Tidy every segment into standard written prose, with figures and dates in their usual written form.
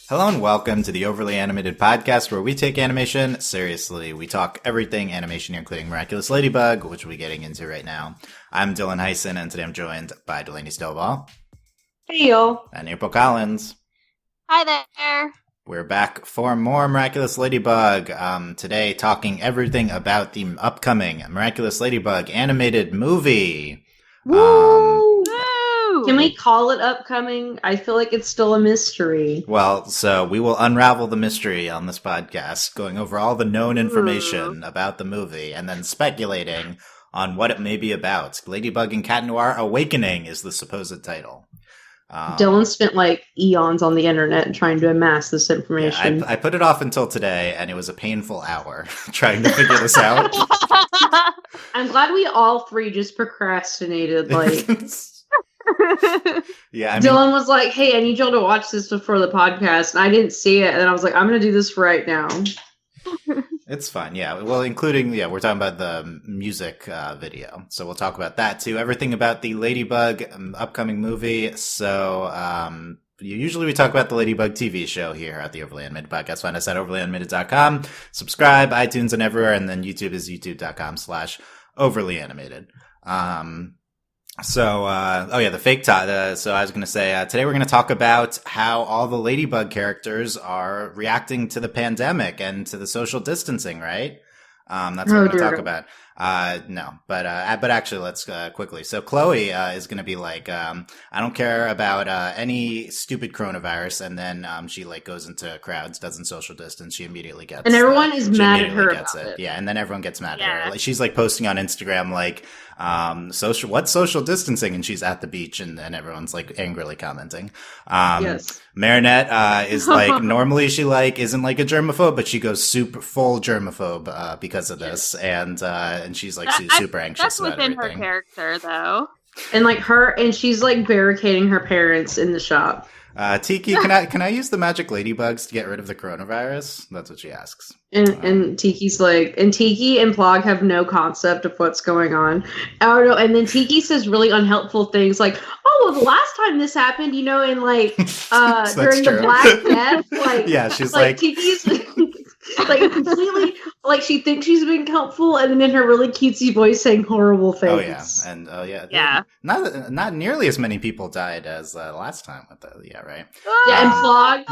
Hello and welcome to the Overly Animated Podcast, where we take animation seriously. We talk everything animation here, including Miraculous Ladybug, which we'll be getting into right now. I'm Dylan Hysen, and today I'm joined by Delaney Stovall. Hey, y'all. And April Collins. Hi there. We're back for more Miraculous Ladybug. Today talking everything about the upcoming Miraculous Ladybug animated movie. Woo! Can we call it upcoming? I feel like it's still a mystery. Well, so we will unravel the mystery on this podcast, going over all the known information about the movie and then speculating on what it may be about. Ladybug and Cat Noir Awakening is the supposed title. Dylan spent like eons on the internet trying to amass this information. Yeah, I put it off until today, and it was a painful hour trying to figure this out. I'm glad we all three just procrastinated. Yeah, Dylan was like, "Hey, I need y'all to watch this before the podcast," and I didn't see it, and I was like, "I'm going to do this right now." It's fun, yeah. Well, including, we're talking about the music video. So we'll talk about that too. Everything about the Ladybug upcoming movie. So usually we talk about the Ladybug TV show here at the Overly Animated Podcast. Find us at overlyanimated.com. Subscribe, iTunes and everywhere. And then YouTube is youtube.com/overlyanimated. The fake talk. So I was going to say, today we're going to talk about how all the Ladybug characters are reacting to the pandemic and to the social distancing, right? That's what we're going to talk about. But actually let's, quickly. So Chloe, is going to be like, I don't care about, any stupid coronavirus. And then, she like goes into crowds, doesn't social distance. She immediately gets, and everyone is mad at her about it. Yeah. And then everyone gets mad at her. Like, she's like posting on Instagram, like, what's social distancing? And she's at the beach and everyone's like angrily commenting. Yes. Marinette, is like, normally she like, isn't like a germaphobe, but she goes super full germaphobe, because of this. And she's like super anxious that's about within everything. her character, though. And like she's like barricading her parents in the shop. Tiki, can I use the magic ladybugs to get rid of the coronavirus? That's what she asks. And Tiki's like, and Tiki and Plog have no concept of what's going on. Oh no! And then Tiki says really unhelpful things like, "Oh, well, the last time this happened, and like during the Black Death, like yeah, she's like Tiki's like completely like she thinks she's being helpful, and then in her really cutesy voice saying horrible things. Oh yeah, and not nearly as many people died as last time with that. Yeah, right. Yeah,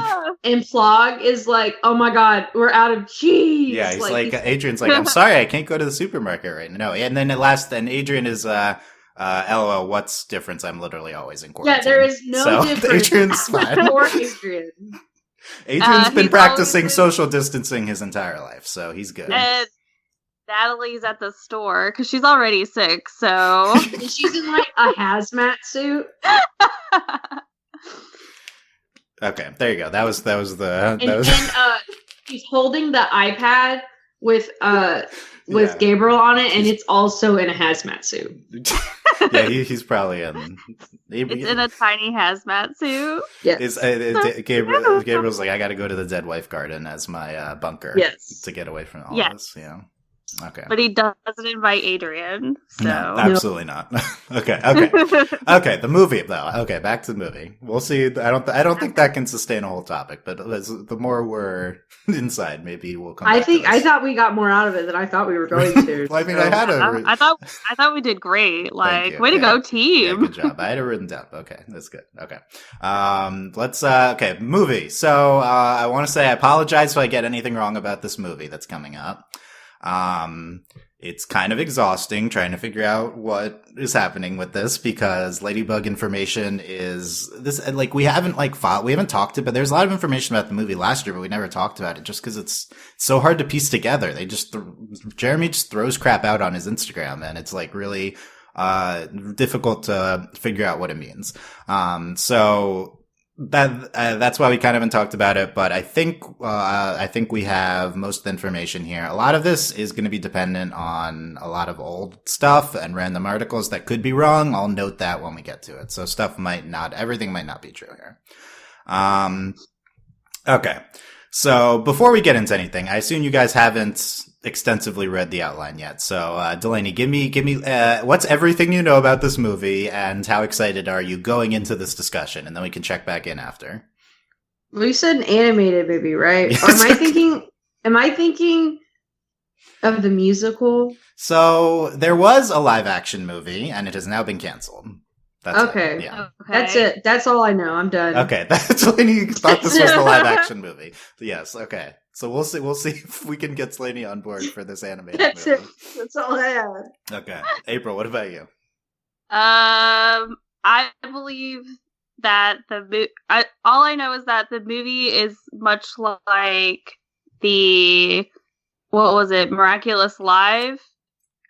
and Plog is like, "Oh my God, we're out of cheese." Yeah, he's like Adrian's like, "I'm sorry, I can't go to the supermarket right now." No, and then then Adrian is LOL, what's difference? I'm literally always in quarantine. Yeah, there is no difference. Adrian's fine. Poor Adrian. Adrian's been practicing social distancing his entire life, so he's good. And Natalie's at the store because she's already sick, so and she's in like a hazmat suit. Okay, there you go. That was she's holding the iPad with Gabriel on it, and it's also in a hazmat suit. Yeah, he's probably in. It's in a tiny hazmat suit. Yes. Gabriel's like, I got to go to the dead wife garden as my bunker. Yes. To get away from all this. Yeah. Okay. But he doesn't invite Adrian. So no, absolutely not. Okay. Okay. The movie though. Okay, back to the movie. We'll see. I don't think that can sustain a whole topic. But the more we're inside, maybe we'll come. I thought we got more out of it than I thought we were going to. Well, I mean, I thought we did great. Like, way to go, team. Yeah, good job. I had it written down. Okay, that's good. Okay. Let's. Okay, movie. So I want to say I apologize if I get anything wrong about this movie that's coming up. It's kind of exhausting trying to figure out what is happening with this because Ladybug information is this, like, we haven't talked about, there's a lot of information about the movie last year, but we never talked about it just because it's so hard to piece together. Jeremy just throws crap out on his Instagram and it's like really, difficult to figure out what it means. So that's why we kind of haven't talked about it, but I think we have most of the information here. A lot of this is going to be dependent on a lot of old stuff and random articles that could be wrong. I'll note that when we get to it. So everything might not be true here. Okay. So before we get into anything, I assume you guys haven't extensively read the outline yet. So, Delaney, give me, what's everything you know about this movie and how excited are you going into this discussion? And then we can check back in after. Well, you said an animated movie, right? Yes. Or am I thinking of the musical? So there was a live action movie, and it has now been canceled. That's Okay. It. Yeah. Okay. That's it. That's all I know. I'm done. Okay, that's when you thought this was the live action movie. Yes. Okay. So we'll see. We'll see if we can get Slaney on board for this animated That's movie. it. That's all I have. Okay. April, what about you? I believe that all I know is that the movie is much like the what was it, Miraculous Live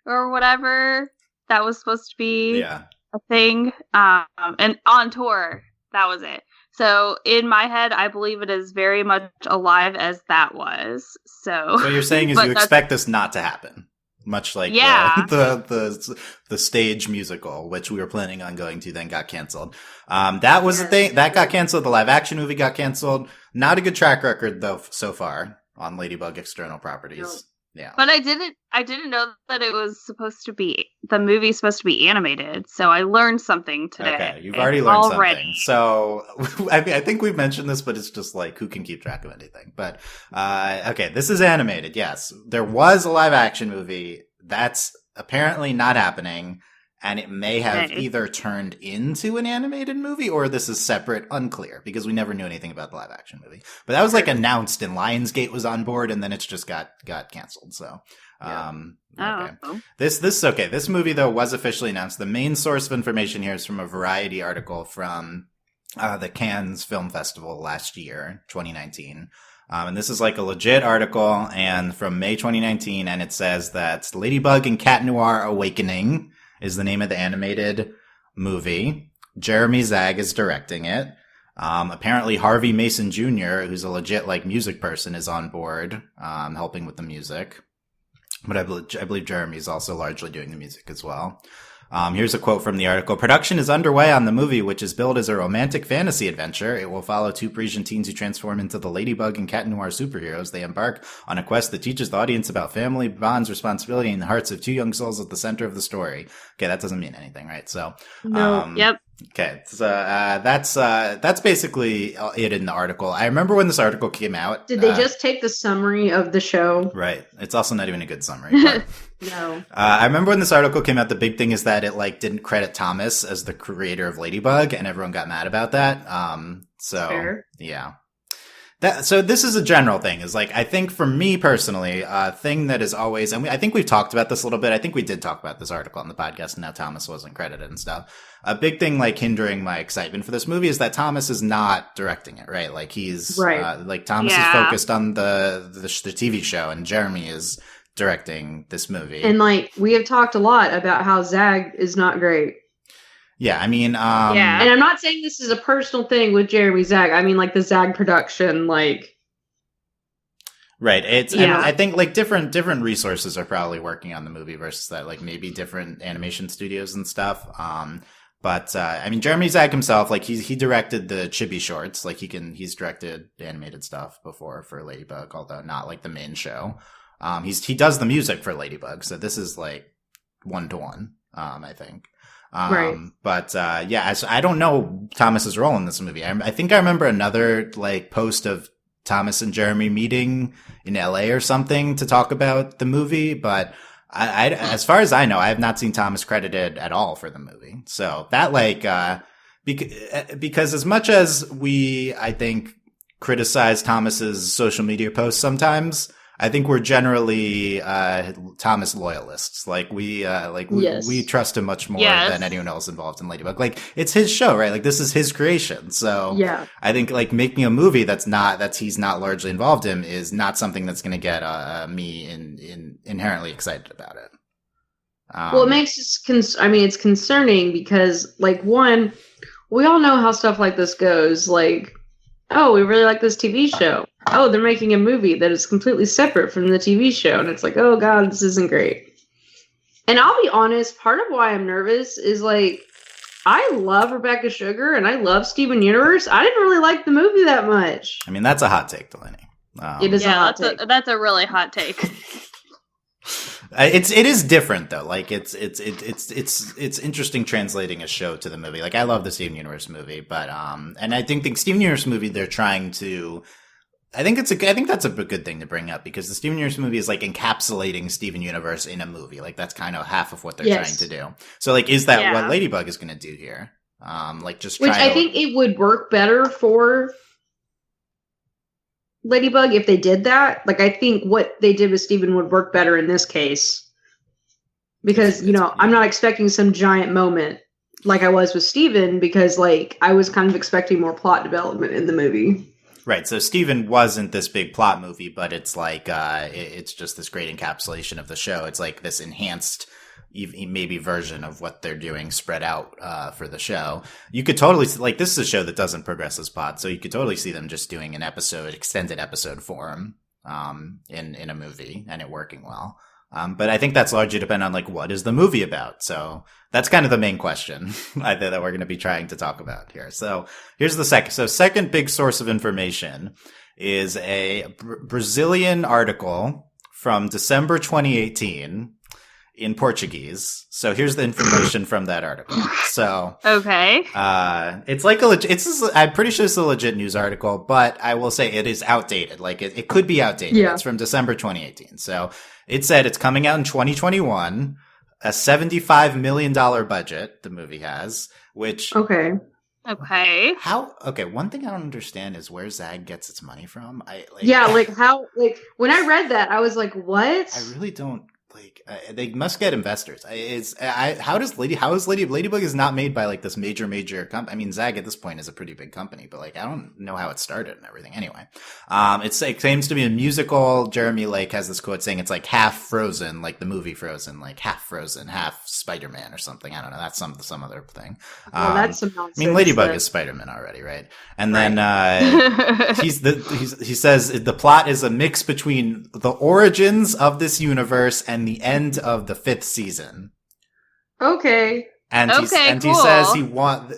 or whatever that was supposed to be Yeah. a thing. And on tour, that was it. So in my head, I believe it is very much alive as that was. So So you're saying is But you expect this not to happen, much like Yeah. the stage musical, which we were planning on going to, then got canceled. That was the thing that got canceled. The live action movie got canceled. Not a good track record though so far on Ladybug external properties. No. Yeah. But I didn't know that it was supposed to be the movie's supposed to be animated. So I learned something today. Okay, you've already learned something. So, I mean, I think we've mentioned this, but it's just like, who can keep track of anything? But, okay, this is animated, yes. There was a live action movie. That's apparently not happening, and it may have either turned into an animated movie, or this is separate, unclear, because we never knew anything about the live action movie. But that was like announced, and Lionsgate was on board, and then it's just got canceled, so. Okay. This okay. This movie though was officially announced. The main source of information here is from a Variety article from the Cannes Film Festival last year, 2019. And this is like a legit article and from May 2019, and it says that Ladybug and Cat Noir Awakening is the name of the animated movie. Jeremy Zag is directing it. Apparently Harvey Mason Jr., who's a legit like music person, is on board, helping with the music. But I believe Jeremy's also largely doing the music as well. Here's a quote from the article. Production is underway on the movie, which is billed as a romantic fantasy adventure. It will follow two Parisian teens who transform into the Ladybug and Cat Noir superheroes. They embark on a quest that teaches the audience about family, bonds, responsibility, and the hearts of two young souls at the center of the story. Okay, that doesn't mean anything, right? So, No. Yep. Okay, so that's basically it in the article. I remember when this article came out. Did they just take the summary of the show? Right. It's also not even a good summary. But, No. I remember when this article came out, the big thing is that it like didn't credit Thomas as the creator of Ladybug, and everyone got mad about that. So Fair. yeah. So this is a general thing, is like, I think for me personally, a thing that is always, and I think we've talked about this a little bit. I think we did talk about this article on the podcast, and now Thomas wasn't credited and stuff. A big thing like hindering my excitement for this movie is that Thomas is not directing it, right? Like he's, Right. like Thomas is focused on the TV show, and Jeremy is directing this movie. And like we have talked a lot about how Zag is not great. Yeah, I mean, Yeah. And I'm not saying this is a personal thing with Jeremy Zag. I mean like the Zag production, like right. It's, Yeah. and I think like different resources are probably working on the movie versus that, like maybe different animation studios and stuff. But I mean, Jeremy Zag himself, like he directed the Chibi shorts, like he's directed animated stuff before for Ladybug, although not like the main show. He does the music for Ladybug, so this is like 1-to-1, I think. Right. But yeah, I don't know Thomas's role in this movie. I think I remember another like post of Thomas and Jeremy meeting in LA or something to talk about the movie, but I as far as I know, I have not seen Thomas credited at all for the movie. So that like, because as much as we, I think, criticize Thomas's social media posts sometimes, I think we're generally Thomas loyalists. Like we trust him much more than anyone else involved in Ladybug. Like it's his show, right? Like this is his creation. So yeah. I think like making a movie that he's not largely involved in is not something that's going to get me inherently excited about it. Well, it makes us it's concerning because like one, we all know how stuff like this goes. Like, oh, we really like this TV show. Oh, they're making a movie that is completely separate from the TV show. And it's like, oh, God, this isn't great. And I'll be honest, part of why I'm nervous is, like, I love Rebecca Sugar and I love Steven Universe. I didn't really like the movie that much. I mean, that's a hot take, Delaney. It is a hot take. That's a really hot take. It is different though. Like it's interesting translating a show to the movie. Like I love the Steven Universe movie, but and I think the Steven Universe movie they're trying to. I think that's a good thing to bring up because the Steven Universe movie is like encapsulating Steven Universe in a movie. Like that's kind of half of what they're trying to do. So like, is that what Ladybug is going to do here? Like just which I think it would work better for Ladybug if they did that. Like I think what they did with Steven would work better in this case because I'm not expecting some giant moment like I was with Steven because like I was kind of expecting more plot development in the movie. Right, so Steven wasn't this big plot movie, but it's like it's just this great encapsulation of the show. It's like this enhanced, maybe version of what they're doing spread out for the show. You could totally like this is a show that doesn't progress as plot, so you could totally see them just doing an extended episode form in a movie and it working well. But I think that's largely dependent on like what is the movie about. So that's kind of the main question that we're going to be trying to talk about here. So here's the second big source of information is a Brazilian article from December 2018 in Portuguese. So here's the information from that article. So okay, it's like I'm pretty sure it's a legit news article, but I will say it is outdated. Like it could be outdated. Yeah. It's from December 2018. So it said it's coming out in 2021, a $75 million budget the movie has, which okay. One thing I don't understand is where ZAG gets its money from. When I read that, I was like, what? I really don't. Like they must get investors. Ladybug is not made by like this major company. I mean, ZAG at this point is a pretty big company, but like I don't know how it started and everything. Anyway, it claims to be a musical. Jeremy Lake has this quote saying it's like half Frozen, like the movie Frozen, like half Frozen, half Spider-Man or something. I don't know. That's some other thing. That's some nonsense. I mean, Ladybug is Spider-Man already, right? And then he says the plot is a mix between the origins of this universe and the end of the 5th season. Okay. And cool. He says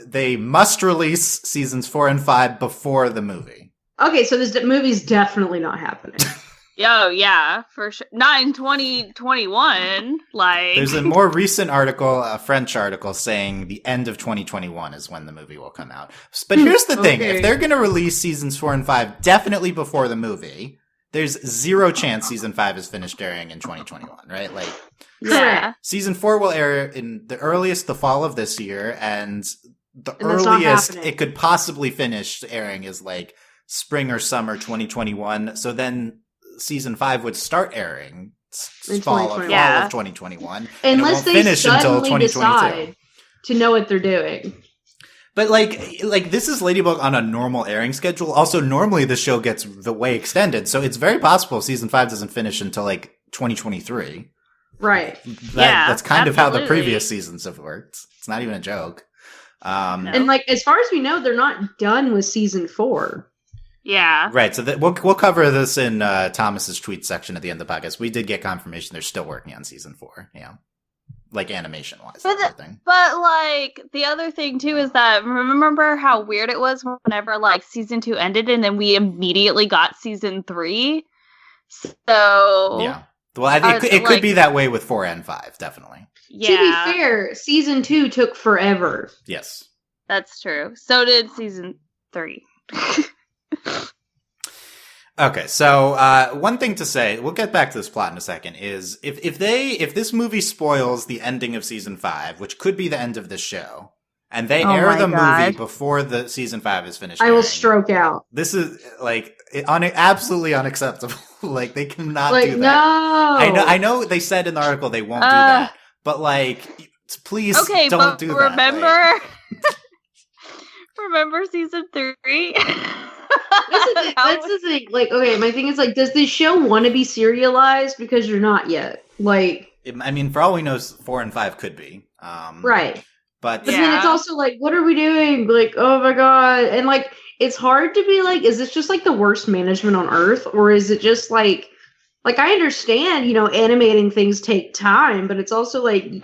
they must release seasons 4 and 5 before the movie. Okay, so this movie's definitely not happening. Oh yeah, for sure. Not in 2021. Like there's a more recent article, a French article, saying the end of 2021 is when the movie will come out. But here's the thing: if they're going to release seasons 4 and 5 definitely before the movie, there's zero chance season 5 is finished airing in 2021, right? Like, yeah. Season 4 will air in the earliest the fall of this year, and the earliest it could possibly finish airing is like spring or summer 2021. So then season 5 would start airing fall of 2021. Unless they finish suddenly decide to know what they're doing. But like this is Ladybug on a normal airing schedule. Also, normally the show gets way extended, so it's very possible season 5 doesn't finish until like 2023. Right. That's kind of how the previous seasons have worked. It's not even a joke. And like as far as we know, they're not done with season 4. Yeah. Right. So we'll cover this in Thomas's tweet section at the end of the podcast. We did get confirmation they're still working on season 4. Yeah. Like animation wise. But like the other thing too is that remember how weird it was whenever like season 2 ended and then we immediately got season 3. So yeah. Well, it could be that way with 4 and 5, definitely. Yeah. To be fair, season 2 took forever. Yes. That's true. So did season 3. Okay, so one thing to say, we'll get back to this plot in a second, is if this movie spoils the ending of season 5, which could be the end of this show, and they air the movie before the season 5 is finished, I will stroke out. This is like absolutely unacceptable. Like they cannot do that. No, I know. They said in the article they won't do that, but like, please don't do that. Remember, remember season 3. That's the thing. Like, okay, my thing is like, does this show want to be serialized? Because you're not yet. Like, I mean, for all we know, 4 and 5 could be. Right. But then it's also like, what are we doing? Like, oh my god. And like, it's hard to be like, is this just like the worst management on earth? Or is it just like I understand, animating things take time, but it's also like,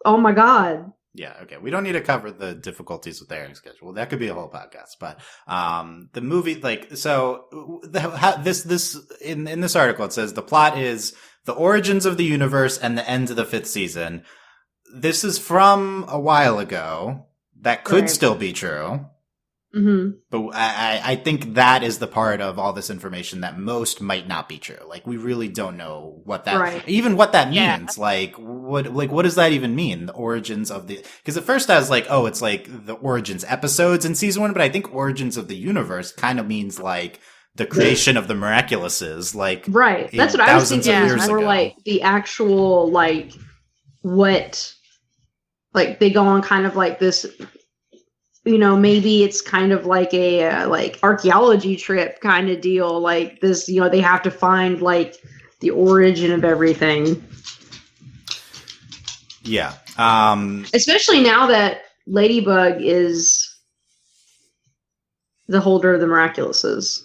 oh my god. Yeah, okay. We don't need to cover the difficulties with the airing schedule. That could be a whole podcast. But the movie, like, so this in this article, it says the plot is the origins of the universe and the end of the 5th season. This is from a while ago. That could still be true. Mm-hmm. But I think that is the part of all this information that most might not be true. Like, we really don't know what that, even what that means. Like, what does that even mean? The origins of because at first I was like, oh, it's like the origins episodes in season 1, but I think origins of the universe kind of means like the creation of the Miraculouses. Like, right. That's what I was thinking. It was more like the actual, like, what, like, they go on kind of like this, you know, maybe it's kind of like a like archaeology trip kind of deal. Like this, you know, they have to find like the origin of everything. Yeah. Especially now that Ladybug is the holder of the Miraculouses.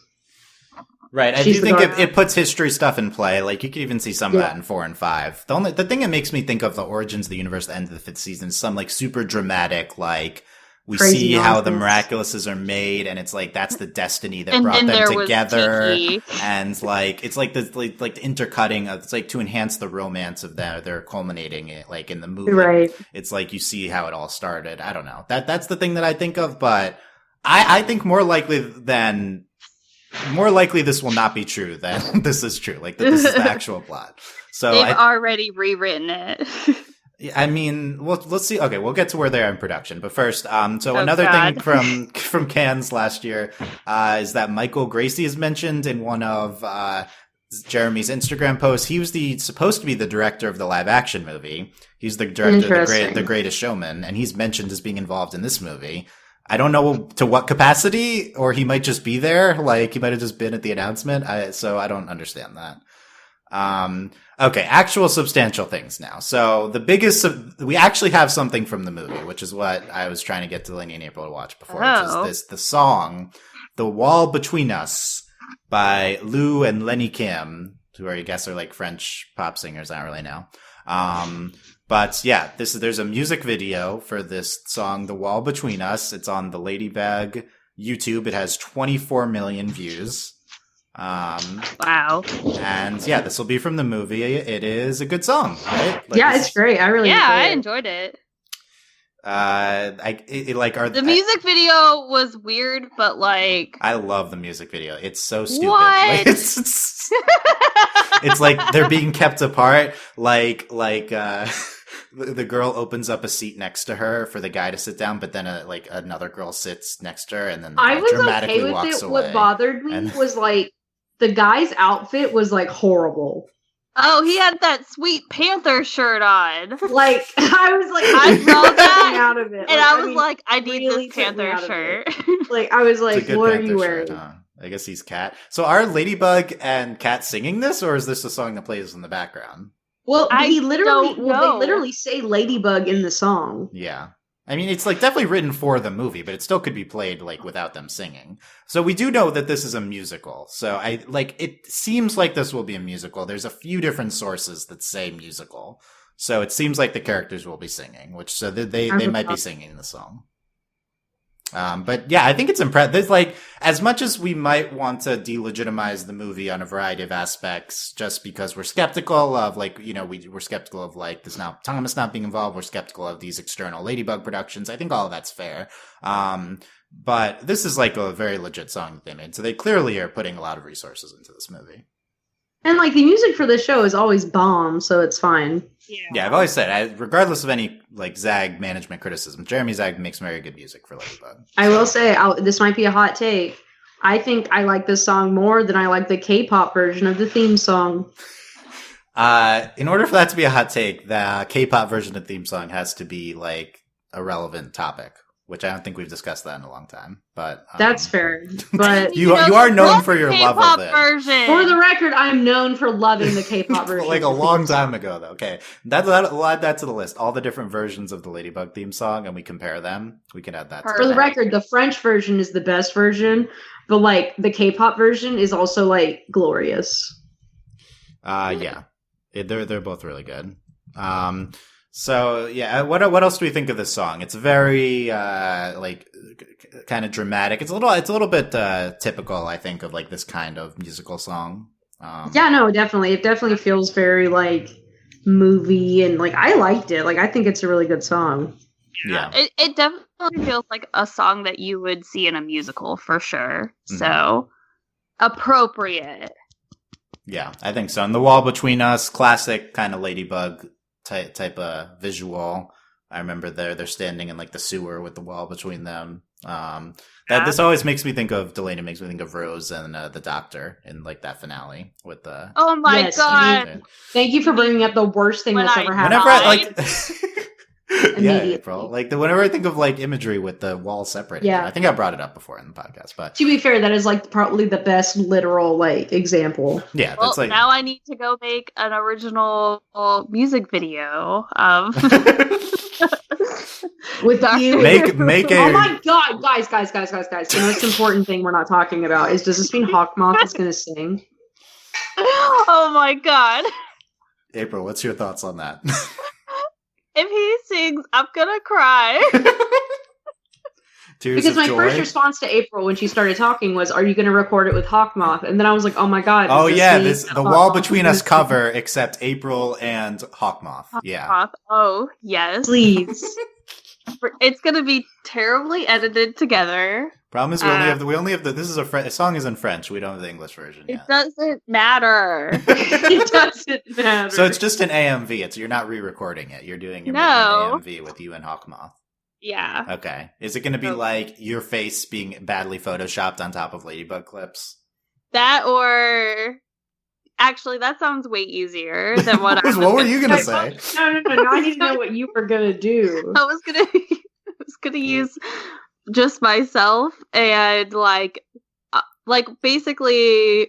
Right. I do think it puts history stuff in play. Like, you can even see some of that in 4 and 5. The thing that makes me think of the origins of the universe at the end of the 5th season is some like super dramatic, like, we crazy see nonsense. How the Miraculouses are made, and it's like that's the destiny that brought them together. And like it's like the like the intercutting of, it's like to enhance the romance of they're culminating it like in the movie. Right. It's like you see how it all started. I don't know. That's the thing that I think of, but I think more likely this will not be true than this is true. Like this is the actual plot. So they've already rewritten it. I mean, let's see. Okay, we'll get to where they are in production, but first, another thing from Cannes last year is that Michael Gracie is mentioned in one of Jeremy's Instagram posts. He was supposed to be the director of the live action movie. He's the director of the Greatest Showman, and he's mentioned as being involved in this movie. I don't know to what capacity, or he might just be there. Like he might have just been at the announcement. So I don't understand that. Okay, actual substantial things now. So the biggest, we actually have something from the movie, which is what I was trying to get Delaney and April to watch before, which is the song, The Wall Between Us by Lou and Lenny Kim, who I guess are like French pop singers. I don't really know. But yeah, there's a music video for this song, The Wall Between Us. It's on the Ladybug YouTube. It has 24 million views. Wow. And yeah, this will be from the movie. It is a good song, right? Like, yeah, it's great. I really enjoyed it. The music video was weird, but like I love the music video. It's so stupid. What? Like, it's like they're being kept apart. Like the girl opens up a seat next to her for the guy to sit down, but then another girl sits next to her, and then the guy dramatically walks away. What bothered me was like the guy's outfit was like horrible. Oh, he had that Sweet Panther shirt on. Like I was like, I saw that out of it, and I was like, I need this Panther shirt. Like I was like, what are you wearing? Shirt, huh? I guess he's Cat. So are Ladybug and Cat singing this, or is this a song that plays in the background? Well, they literally say Ladybug in the song. Yeah. I mean, it's like definitely written for the movie, but it still could be played like without them singing. So we do know that this is a musical. So it seems like this will be a musical. There's a few different sources that say musical. So it seems like the characters will be singing, so they might be singing the song. But yeah, I think it's impressive. There's like, as much as we might want to delegitimize the movie on a variety of aspects, just because we're skeptical of we're skeptical of like this now Thomas not being involved. We're skeptical of these external Ladybug productions. I think all of that's fair. But this is like a very legit song that they made. So they clearly are putting a lot of resources into this movie. And like the music for this show is always bomb, so it's fine. Yeah, I've always said, regardless of any like Zag management criticism, Jeremy Zag makes very good music for Ladybug. I will say, this might be a hot take. I think I like this song more than I like the K-pop version of the theme song. In order for that to be a hot take, the K-pop version of the theme song has to be like a relevant topic, which I don't think we've discussed that in a long time. But that's fair. But you are known for your love of it. Version. For the record, I'm known for loving the K-pop version. Like a long time ago, though. Okay, we'll add that to the list. All the different versions of the Ladybug theme song, and we compare them. We can add that. For the record, the French version is the best version, but like the K-pop version is also like glorious. Yeah, they're both really good. So yeah, what else do we think of this song? It's very kind of dramatic. It's a little bit typical, I think, of like this kind of musical song. Yeah, no, definitely. It definitely feels very like movie, and like I liked it. Like I think it's a really good song. Yeah. It definitely feels like a song that you would see in a musical for sure. So appropriate. Yeah, I think so. And The Wall Between Us, classic kind of Ladybug type of visual. I remember they're standing in like the sewer with the wall between them. This always makes me think of Delaney, makes me think of Rose and the Doctor in like that finale with the. Oh my god! Thank you for bringing up the worst thing that's ever happened. Whenever yeah, April. Like whenever I think of like imagery with the wall separating, I think I brought it up before in the podcast. But to be fair, that is like probably the best literal like example. Yeah, well, that's like now I need to go make an original music video of with you. Make a. Oh my god, guys! The most important thing we're not talking about is, does this mean Hawkmoth is going to sing? Oh my god, April, what's your thoughts on that? If he sings, I'm gonna cry. Because my first response to April when she started talking was, "Are you going to record it with Hawkmoth?" And then I was like, "Oh my god!" Oh yeah, the Wall Between Us cover, except April and Hawkmoth. Yeah. Oh yes, please. It's going to be terribly edited together. Problem is, we only have the. This is a song is in French. We don't have the English version yet. It doesn't matter. It doesn't matter. So it's just an AMV. You're not re-recording it. You're doing your AMV with you and Hawkmoth. Yeah. Okay. Is it going to be like your face being badly photoshopped on top of Ladybug clips? That, or actually, that sounds way easier than what I was. What were you going to say? No. I need to know what you were going to do. I was gonna use just myself and like basically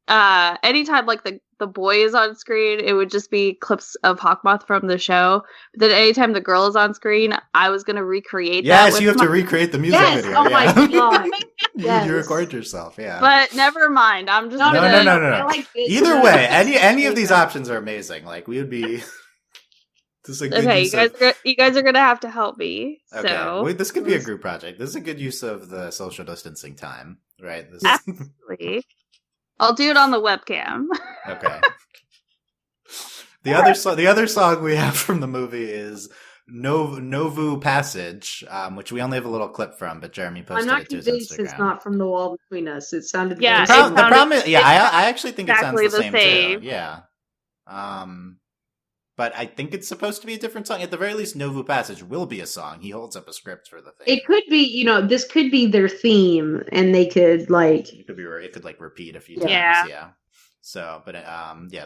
anytime like the boy is on screen, it would just be clips of Hawkmoth from the show. But then anytime the girl is on screen, I was gonna recreate that. Yes, you have to recreate the music video. Oh my god. Yes. You record yourself, yeah. But never mind. I'm just no. Like either way, any of these options are amazing. Like we would be. This is a good you guys are gonna have to help me. Okay. So This could be a group project. This is a good use of the social distancing time, right? Absolutely. I'll do it on the webcam. Okay. The other song we have from the movie is Novu Passage, which we only have a little clip from, but Jeremy posted it to his Instagram. It's not from The Wall Between Us. It sounded the problem is, I actually think exactly it sounds the same too. Yeah. But I think it's supposed to be a different song. At the very least, Novu Passage will be a song. He holds up a script for the thing. It could be, this could be their theme, and they could like. It could like repeat a few times. Yeah. So, but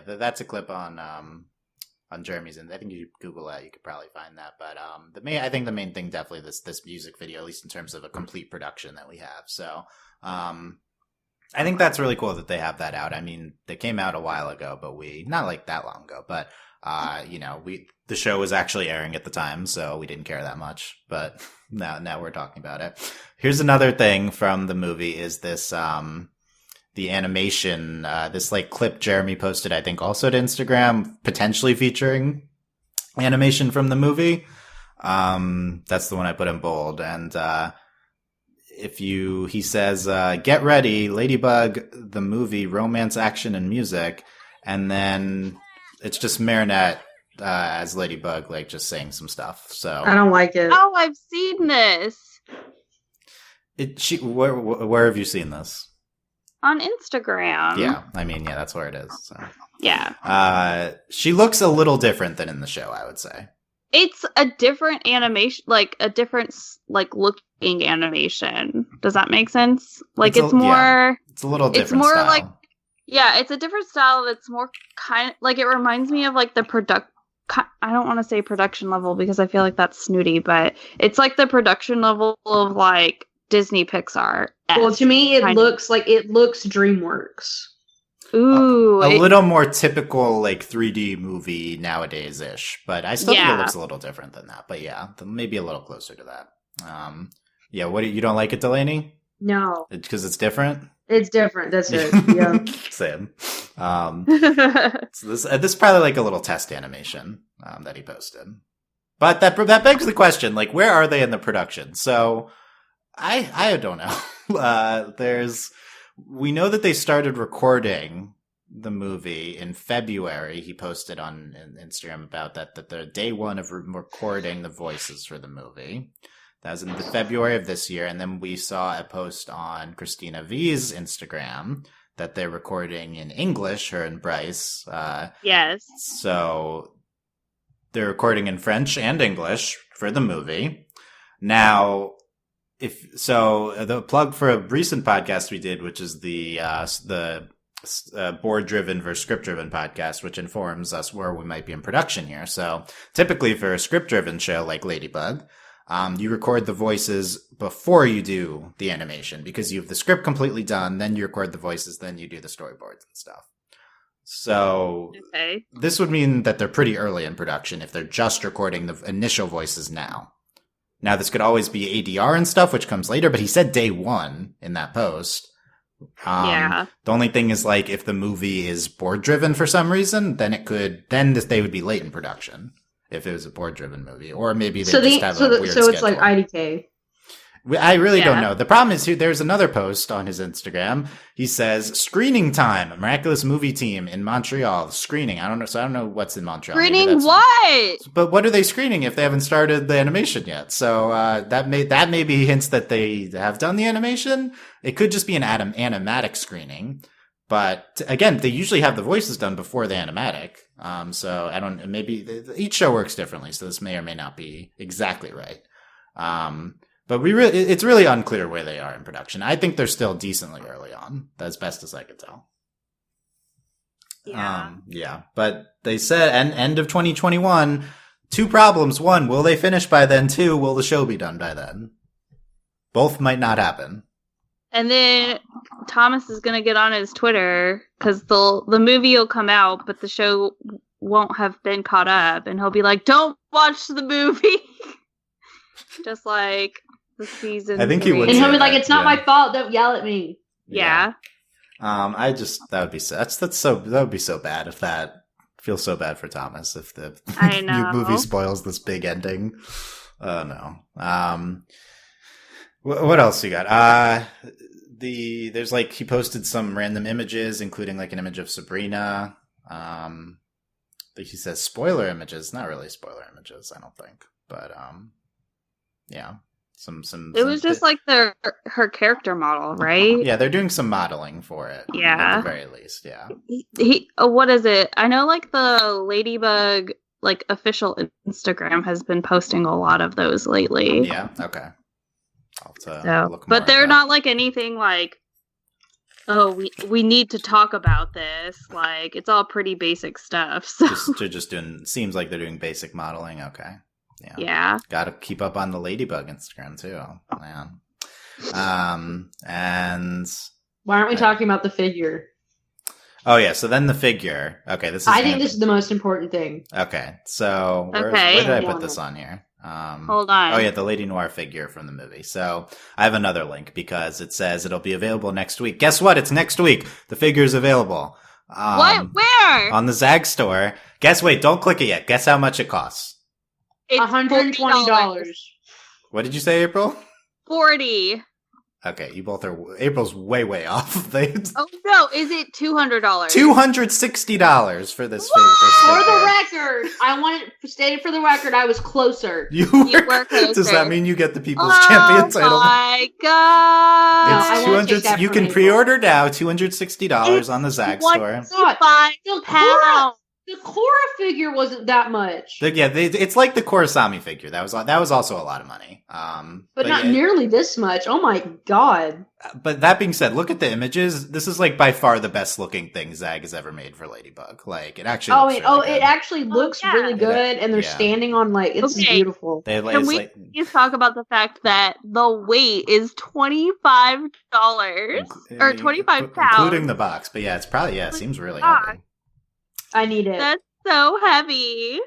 that's a clip on Jeremy's, and I think you Google that, you could probably find that. But I think the main thing definitely this music video, at least in terms of a complete production that we have. So, I think that's really cool that they have that out. I mean, they came out a while ago, but not like that long ago, but. The show was actually airing at the time, so we didn't care that much. But now we're talking about it. Here's another thing from the movie: is this the animation? This like clip Jeremy posted, I think, also to Instagram, potentially featuring animation from the movie. That's the one I put in bold, and he says, "Get ready, Ladybug, the movie, romance, action, and music," and then. It's just Marinette as Ladybug, like just saying some stuff. So I don't like it. Oh, I've seen this. Where have you seen this? On Instagram. Yeah, I mean, that's where it is. So. Yeah. She looks a little different than in the show, I would say. It's a different animation, like a different like looking animation. Does that make sense? Like it's more. Yeah, it's a little different. It's more style. like. Yeah, it's a different style that's more kind of like it reminds me of like the I don't want to say production level because I feel like that's snooty, but it's like the production level of like Disney Pixar. Well, to me, it looks DreamWorks. Ooh, a little more typical like 3D movie nowadays ish, but I still think it looks a little different than that. But yeah, maybe a little closer to that. What you don't like it, Delaney? No, because it's different. It's different. That's it. Yeah. Same. So this is probably like a little test animation that he posted. But that begs the question, like, where are they in the production? So I don't know. We know that they started recording the movie in February. He posted on Instagram about that the day one of recording the voices for the movie. That was in the February of this year. And then we saw a post on Christina V's Instagram that they're recording in English, her and Bryce. Yes. So they're recording in French and English for the movie. Now, the plug for a recent podcast we did, which is the board-driven versus script-driven podcast, which informs us where we might be in production here. So typically for a script-driven show like Ladybug, you record the voices before you do the animation because you have the script completely done, then you record the voices, then you do the storyboards and stuff. So This would mean that they're pretty early in production if they're just recording the initial voices now. Now, this could always be ADR and stuff, which comes later, but he said day one in that post. The only thing is, like, if the movie is board-driven for some reason, then they would be late in production. If it was a board-driven movie, or maybe they just have a weird schedule. So it's like IDK. I really don't know. The problem is there's another post on his Instagram. He says, screening time, Miraculous movie team in Montreal. Screening. I don't know. So I don't know what's in Montreal. Screening what? But what are they screening if they haven't started the animation yet? So that maybe hints that they have done the animation. It could just be an animatic screening. But again, they usually have the voices done before the animatic. So I don't, maybe each show works differently. So this may or may not be exactly right. But it's really unclear where they are in production. I think they're still decently early on, as best as I could tell. But they said end of 2021, 2 problems. 1, will they finish by then? 2, will the show be done by then? Both might not happen. And then Thomas is going to get on his Twitter because the movie will come out, but the show won't have been caught up. And he'll be like, don't watch the movie. Just like the season. I think he would. And he'll be like, it's not my fault. Don't yell at me. Yeah. That would be that would be so bad if that feels so bad for Thomas if the new movie spoils this big ending. Oh no. What else you got? There's like, he posted some random images, including like an image of Sabrina. He says spoiler images, not really spoiler images, I don't think, but yeah, it was just like her character model, right? Yeah, they're doing some modeling for it. Yeah, at the very least. Yeah. What is it? I know, like the Ladybug like official Instagram has been posting a lot of those lately. Yeah. Okay. But they're not like anything like, oh, we need to talk about this. Like, it's all pretty basic stuff. So they're just doing. Seems like they're doing basic modeling. Okay. Yeah. Got to keep up on the Ladybug Instagram too, man. And why aren't we talking about the figure? Oh yeah, so then the figure. Okay, this is. I think this is the most important thing. Okay, so where did I put this on here? Hold on. Oh yeah, the Lady Noir figure from the movie. So I have another link because it says it'll be available next week. Guess what? It's next week. The figure's available. What? Where? On the Zag store. Wait, don't click it yet. Guess how much it costs. It's $120. What did you say, April? 40. Okay, you both are. April's way off. Oh no, is it $200? $260 for this figure. For the record, I want it stated for the record. I was closer. You were closer. Does that mean you get the People's Champion title? Oh my god! It's 200. You can pre-order now. $260 on the Zag store. £5. The Korra figure wasn't that much. It's like the Korrasami figure. That was also a lot of money. But not nearly this much. Oh my god. But that being said, look at the images. This is like by far the best looking thing Zag has ever made for Ladybug. Like, it actually it actually looks really good, and they're standing on it's beautiful. Can we talk about the fact that the weight is $25 or 25 pounds, including the box? But yeah, it's probably it seems really heavy. I need it. That's so heavy.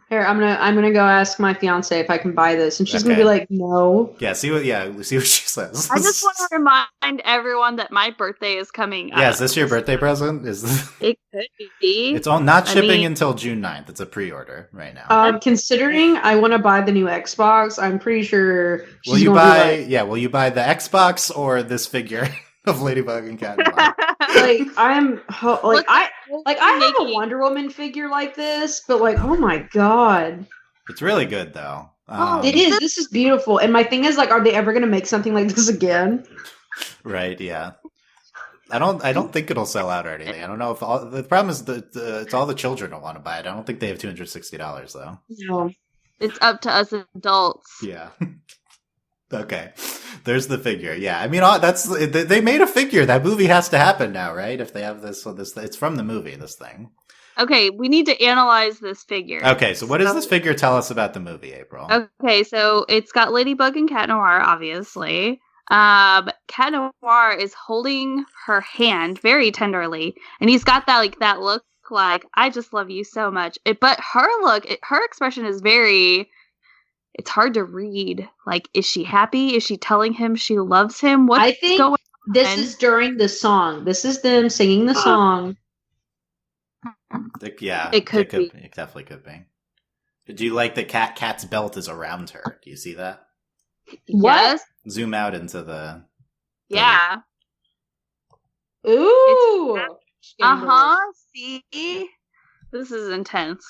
Here, I'm gonna go ask my fiance if I can buy this, and she's gonna be like, "No." Yeah, see what she says. I just want to remind everyone that my birthday is coming up. Yeah, is this your birthday present? It could be. It's not shipping until June 9th. It's a pre-order right now. Considering I want to buy the new Xbox, I'm pretty sure. Will you buy the Xbox or this figure of Ladybug and Cat Noir? Like I'm like I have a making- Wonder Woman figure like this, but like oh my god, It's really good though. it is. This is beautiful. And my thing is like, are they ever gonna make something like this again? Right? Yeah. I don't think it'll sell out or anything. I don't know if the problem is that it's all the children don't want to buy it. I don't think they have $260 though. No. It's up to us adults. Yeah. Okay. There's the figure. Yeah. I mean, they made a figure. That movie has to happen now, right? If they have this, it's from the movie, this thing. Okay, we need to analyze this figure. Okay. So what does this figure tell us about the movie, April? Okay, so it's got Ladybug and Cat Noir, obviously. Cat Noir is holding her hand very tenderly, and he's got that look like, I just love you so much. But her expression is very, it's hard to read. Like, is she happy? Is she telling him she loves him? What's I think going this on? is during the song. This is them singing the song. Yeah. It could be. It definitely could be. Do you like the cat's belt is around her? Do you see that? What? Yes. Zoom out into the. Yeah. Ooh. See? This is intense.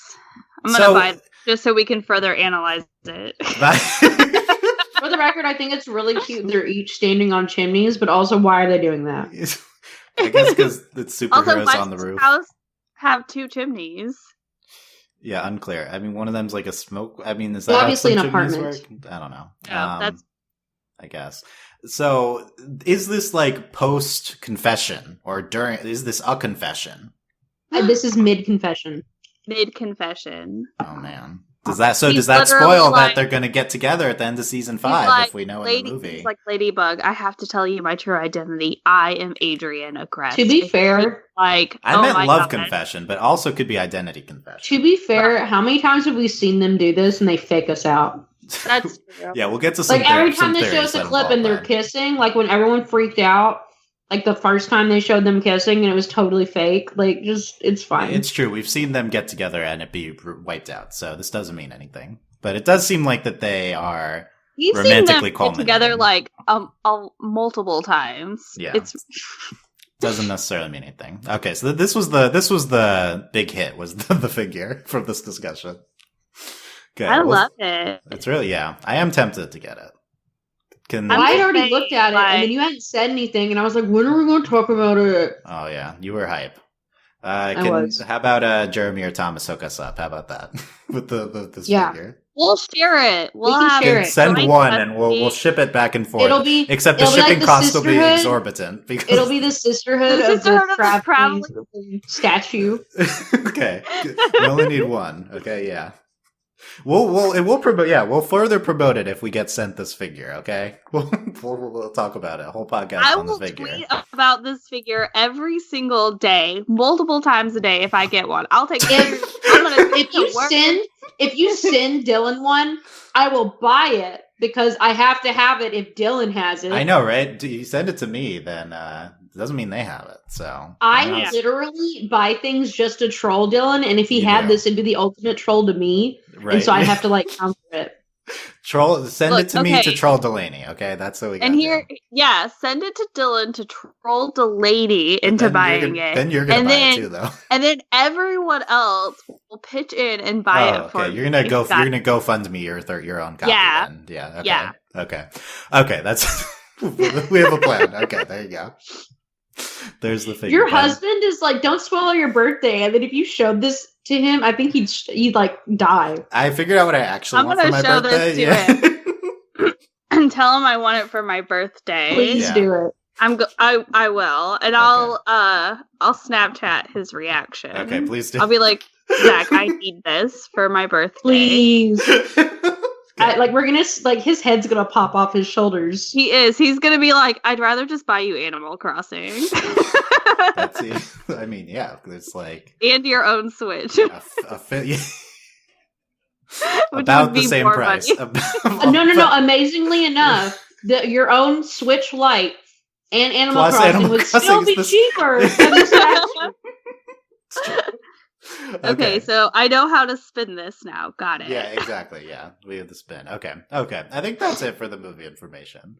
I'm gonna buy it just so we can further analyze it. For the record, I think it's really cute. They're each standing on chimneys, but also, why are they doing that? I guess because it's Also, superheroes why on the does this roof. house have two chimneys? Yeah, unclear. I mean, one of them's like a smoke. I mean, is Well, that obviously how an some chimneys apartment. work? I don't know. Yeah, that's I guess. So, is this like post confession or during? Is this a confession? This is mid confession. mid confession. Oh man. Does that He's spoil literally that like- they're going to get together at the end of season 5 like, if we know in the movie? He's like, Ladybug, I have to tell you my true identity. I am Adrian Agrest. To be fair, like I oh meant my love God. confession, but also could be identity confession. to be fair, how many times have we seen them do this and they fake us out? That's true. Yeah, we'll get to some Like every some time they show theories us a that clip involve and they're that. kissing, like when everyone freaked out, like the first time they showed them kissing and it was totally fake. Like, just it's fine. It's true. We've seen them get together and it be wiped out, so this doesn't mean anything. But it does seem like that they are. We've seen Romantically them get together culminating. like multiple times. Yeah. It's Doesn't necessarily mean anything. Okay, so this was the big hit, was the figure from this discussion. Okay, I love it. It's really, yeah. I am tempted to get it. Can Well, I'm I had just already saying, looked at it, and like- then you hadn't said anything, and I was like, "When are we going to talk about it?" Oh yeah, you were hype. was. How about Jeremy or Thomas hook us up? How about that with this Yeah. figure? We'll share it. We'll can have share Then it. send joint one and we'll custody. ship it back and forth. It'll be Except the it'll be like shipping the cost will be sisterhood. exorbitant because it'll be the sisterhood, The sisterhood of the traveling statue. okay. We only need one. Okay, yeah. We'll promote. Yeah, we'll further promote it if we get sent this figure. Okay, we'll talk about it. A whole podcast I on will this figure. tweet about this figure every single day, multiple times a day if I get one. I'll take If- I'm gonna take If you send Dylan one, I will buy it because I have to have it if Dylan has it. I know, right? Do you send it to me? Then it doesn't mean they have it. So I I'm not- literally buy things just to troll Dylan, and if he You had do. this, it'd be the ultimate troll to me, right. and so I have to like counter it. Send Look, it to me okay. to troll Delaney. Okay, that's what we got. And here, yeah, send it to Dylan to troll the lady into buying it. Then you're gonna And buy then- it too, though. And then everyone else will pitch in and buy it for okay. me. You're gonna go. Got You're gonna go fund me your own copy. Yeah. Then. Yeah. Okay. Yeah. Okay. That's we have a plan. Okay. There you go. There's the figure. Your plan. husband is like, don't spoil your birthday, and then if you showed this to him, I think he'd like die. I figured out what I actually I'm want for gonna my show birthday. this to Yeah. And tell him I want it for my birthday. Please Yeah. do it. I will, and Okay. I'll Snapchat his reaction. Okay. Please do. I'll be like, Zach, I need this for my birthday. Please. Okay. Like we're gonna like his head's gonna pop off his shoulders. He is. He's gonna be like, I'd rather just buy you Animal Crossing That's it. I mean, yeah. It's like and your own Switch, yeah, which about would the be same more price. money. No. Amazingly enough, your own Switch Lite and Animal Plus Crossing Animal would still Crossing be is the- cheaper than the statue. Okay, so I know how to spin this now. Got it. Yeah, exactly. Yeah, we have the spin. Okay. I think that's it for the movie information.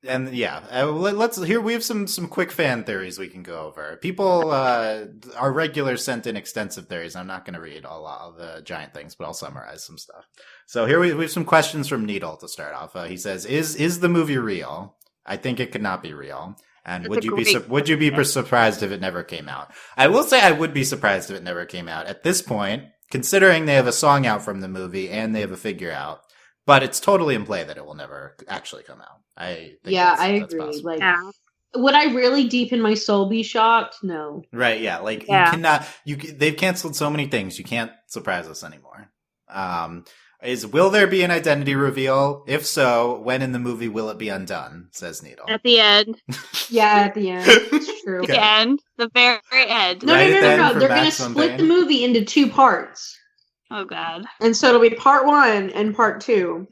And yeah, let's here we have some quick fan theories we can go over. People, our regulars sent in extensive theories. I'm not going to read a lot of the giant things, but I'll summarize some stuff. So here we have some questions from Needle to start off. He says, "Is the movie real? I think it could not be real. And That's would you be surprised if it never came out?" I will say I would be surprised if it never came out at this point, considering they have a song out from the movie and they have a figure out. But it's totally in play that it will never actually come out. I agree. Like, would I really deep in my soul be shocked? No. Right? Yeah. Like you cannot. They've canceled so many things. You can't surprise us anymore. Will there be an identity reveal? If so, when in the movie will it be undone? Says Needle. At the end. Yeah, at the end. It's true. The end. The very end. No. They're going to split the movie into 2 parts. Oh God! And so it'll be part 1 and part 2.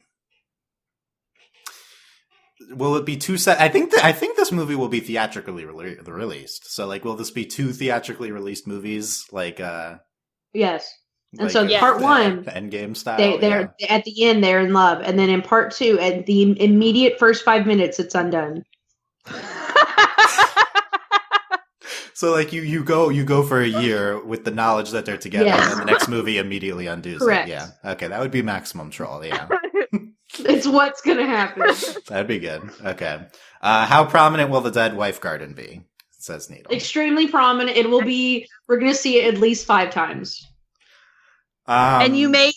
Will it be 2 set? I think this movie will be theatrically released. So, like, will this be 2 theatrically released movies? Like, yes. And like so part 1, the Endgame style. They're at the end. They're in love, and then in part 2, at the immediate first 5 minutes, it's undone. So, like, you go for a year with the knowledge that they're together, and then the next movie immediately undoes Correct. it. Yeah. Okay, that would be maximum troll. Yeah. It's what's going to happen. That'd be good. Okay. How prominent will the dead wife garden be? Says Needle. Extremely prominent. It will be. We're going to see it at least 5 times. And you may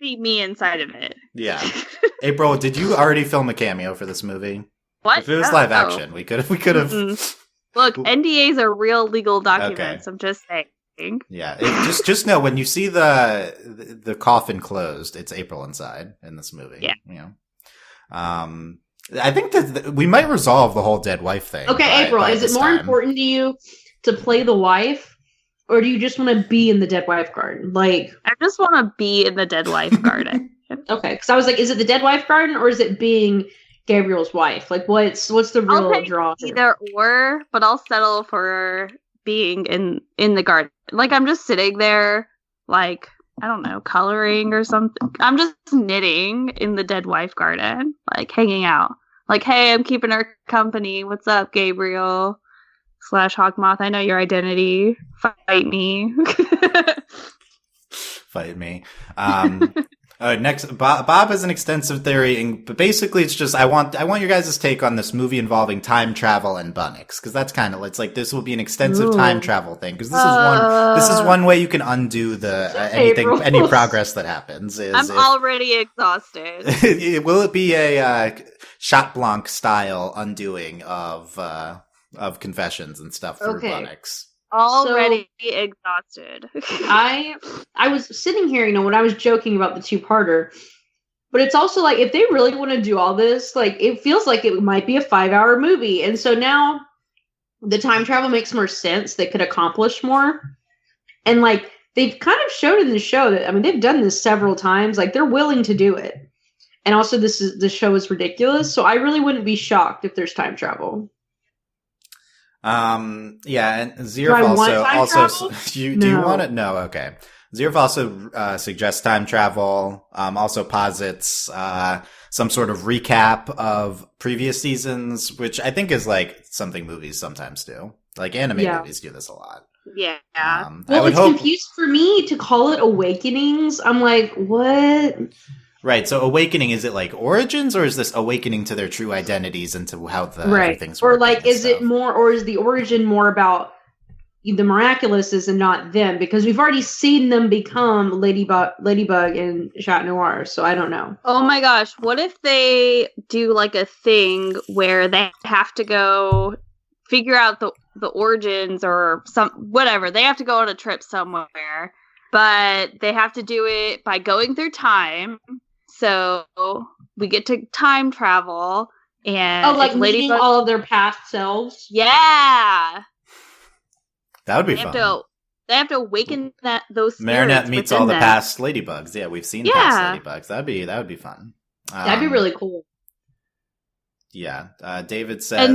see me inside of it. Yeah. April, did you already film a cameo for this movie? What? If it was live action, we could have. Mm-mm. Look, NDAs are real legal documents. Okay. I'm just saying. Yeah, just know when you see the coffin closed, it's April inside in this movie. Yeah. You know? I think that we might resolve the whole dead wife thing. Okay, April, is it more important to you to play the wife, or do you just want to be in the dead wife garden? Like, I just want to be in the dead wife garden. Okay, because I was like, is it the dead wife garden, or is it being Gabriel's wife? Like, what's the real draw here? Either or, but I'll settle for being in the garden. Like, I'm just sitting there, like, I don't know, coloring or something. I'm just knitting in the dead wife garden, like, hanging out. Like, hey, I'm keeping her company. What's up, Gabriel? / Hawkmoth, I know your identity. Fight me. Fight me. Next, Bob has an extensive theory, but basically it's just I want your guys' take on this movie involving time travel and Bunnix, because that's kind of, it's like this will be an extensive time travel thing, because this is one way you can undo any progress that happens. I'm already exhausted. Will it be a Shot Blanc style undoing of confessions and stuff through Bunnix? Already exhausted. I was sitting here, when I was joking about the 2-parter, but it's also like, if they really want to do all this, like, it feels like it might be a 5-hour movie. And so now the time travel makes more sense. They could accomplish more. And like, they've kind of showed in the show that, I mean, they've done this several times. Like, they're willing to do it. And also the show is ridiculous. So I really wouldn't be shocked if there's time travel. Yeah, and Zerf also do you want it? No, okay. Zerf also suggests time travel, also posits some sort of recap of previous seasons, which I think is like something movies sometimes do. Like anime movies do this a lot. Yeah. Well, it's confused for me to call it Awakenings. I'm like, what? Right, so Awakening, is it like Origins, or is this awakening to their true identities and to how everything's working? Or like, is stuff? it more, or is the origin more about the Miraculouses and not them? Because we've already seen them become Ladybug and Cat Noir, so I don't know. Oh my gosh, what if they do like a thing where they have to go figure out the origins or whatever. They have to go on a trip somewhere, but they have to do it by going through time. So we get to time travel and like meeting all of their past selves. Yeah, that would be fun. They have to awaken those spirits. Marinette meets all the past Ladybugs. Yeah, we've seen past Ladybugs. That would be fun. That'd be really cool. Yeah, David says.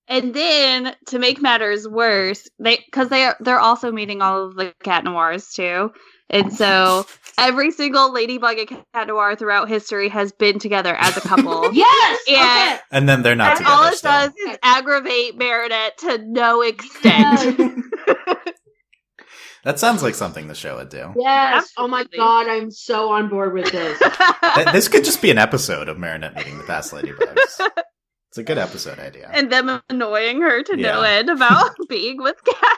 And then to make matters worse, they're also meeting all of the Cat Noirs too. And so every single Ladybug and Cat Noir throughout history has been together as a couple. Yes! And, And then they're not and together all it still. does is aggravate Marinette to no extent. That sounds like something the show would do. Yes. Absolutely. Oh my god, I'm so on board with this. This could just be an episode of Marinette meeting the past Ladybugs. It's a good episode idea. And them annoying her to no Yeah. end about being with Cat.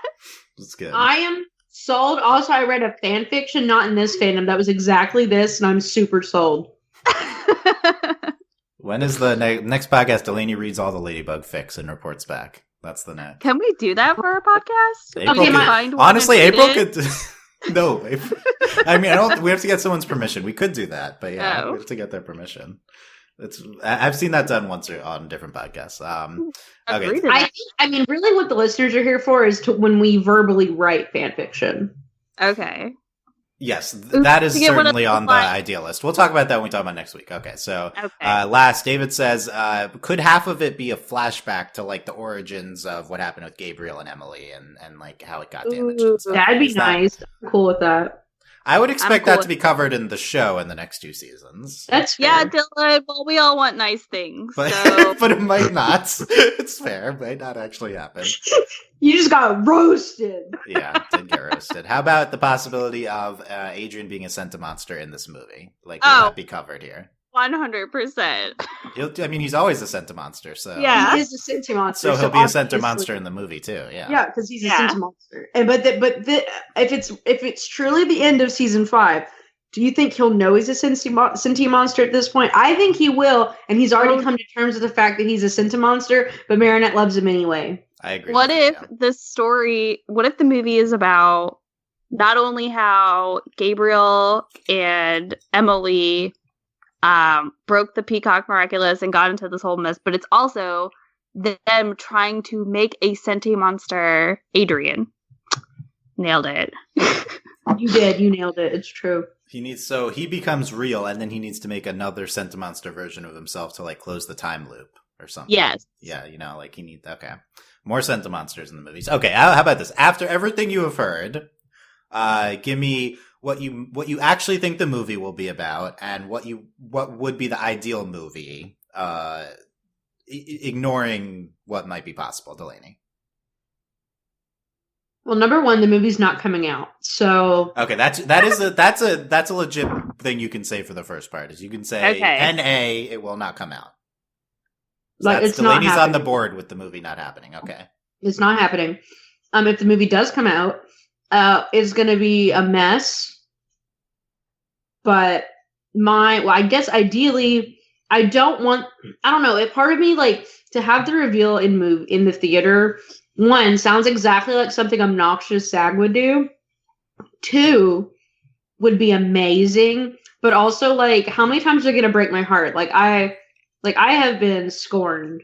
It's good. I am sold. Also, I read a fan fiction, not in this fandom, that was exactly this, and I'm super sold. When is the next podcast? Delaney reads all the Ladybug fics and reports back. That's the next. Can we do that for our podcast? April Can we could- find one Honestly, and April read it? could. No, April, I mean, I don't. We have to get someone's permission. We could do that, but yeah, Oh. we have to get their permission. I've seen that done once on different podcasts. Okay. Agree to that. I mean, really, what the listeners are here for is to when we verbally write fan fiction. Okay. Yes, that is To get one of certainly the on the lines. idea list. We'll talk about that when we talk about next week. Okay, so Okay. last, David says, could half of it be a flashback to like the origins of what happened with Gabriel and Emily and like how it got damaged? Ooh, And stuff? That'd be Is that- nice. I'm cool with that. I would expect cool that with to be covered in the show in the next 2 seasons. That's fair. Yeah, Dylan, well, we all want nice things. But, So but it might not. It's fair. It might not actually happen. You just got roasted. Yeah, did get roasted. How about the possibility of Adrian being a Sentimonster in this movie? Like, will Oh. that be covered here? 100%. I mean, he's always a Sentimonster, so Yeah. He is a Senti monster. So he'll be a obviously- Sentimonster in the movie too. Yeah. Yeah, because he's a Yeah. Senti monster. And if it's truly the end of season 5, do you think he'll know he's a Senti monster at this point? I think he will, and he's already come to terms with the fact that he's a Senti monster. But Marinette loves him anyway. I agree. What with you, if what if the movie is about not only how Gabriel and Emily broke the Peacock Miraculous and got into this whole mess, but it's also them trying to make a Senti monster Adrian. Nailed it. You did. You nailed it. It's true. he becomes real, and then he needs to make another Sentimonster version of himself to like close the time loop or something. Yes. Yeah, like he needs. Okay, more Sentimonsters in the movies. Okay, how about this? After everything you have heard, give me what you actually think the movie will be about, and what would be the ideal movie, ignoring what might be possible. Delaney. Well, number one, the movie's not coming out, so Okay, that's a legit thing you can say for the first part. Is you can say Okay. N.A. it will not come out. So like that's it's not Delaney's on the happening. board with the movie not happening. Okay. It's not happening. If the movie does come out, it's going to be a mess. But I guess ideally, I don't know. It part of me like to have the reveal in the theater. 1 sounds exactly like something obnoxious SAG would do. 2 would be amazing, but also like how many times are they going to break my heart? I have been scorned.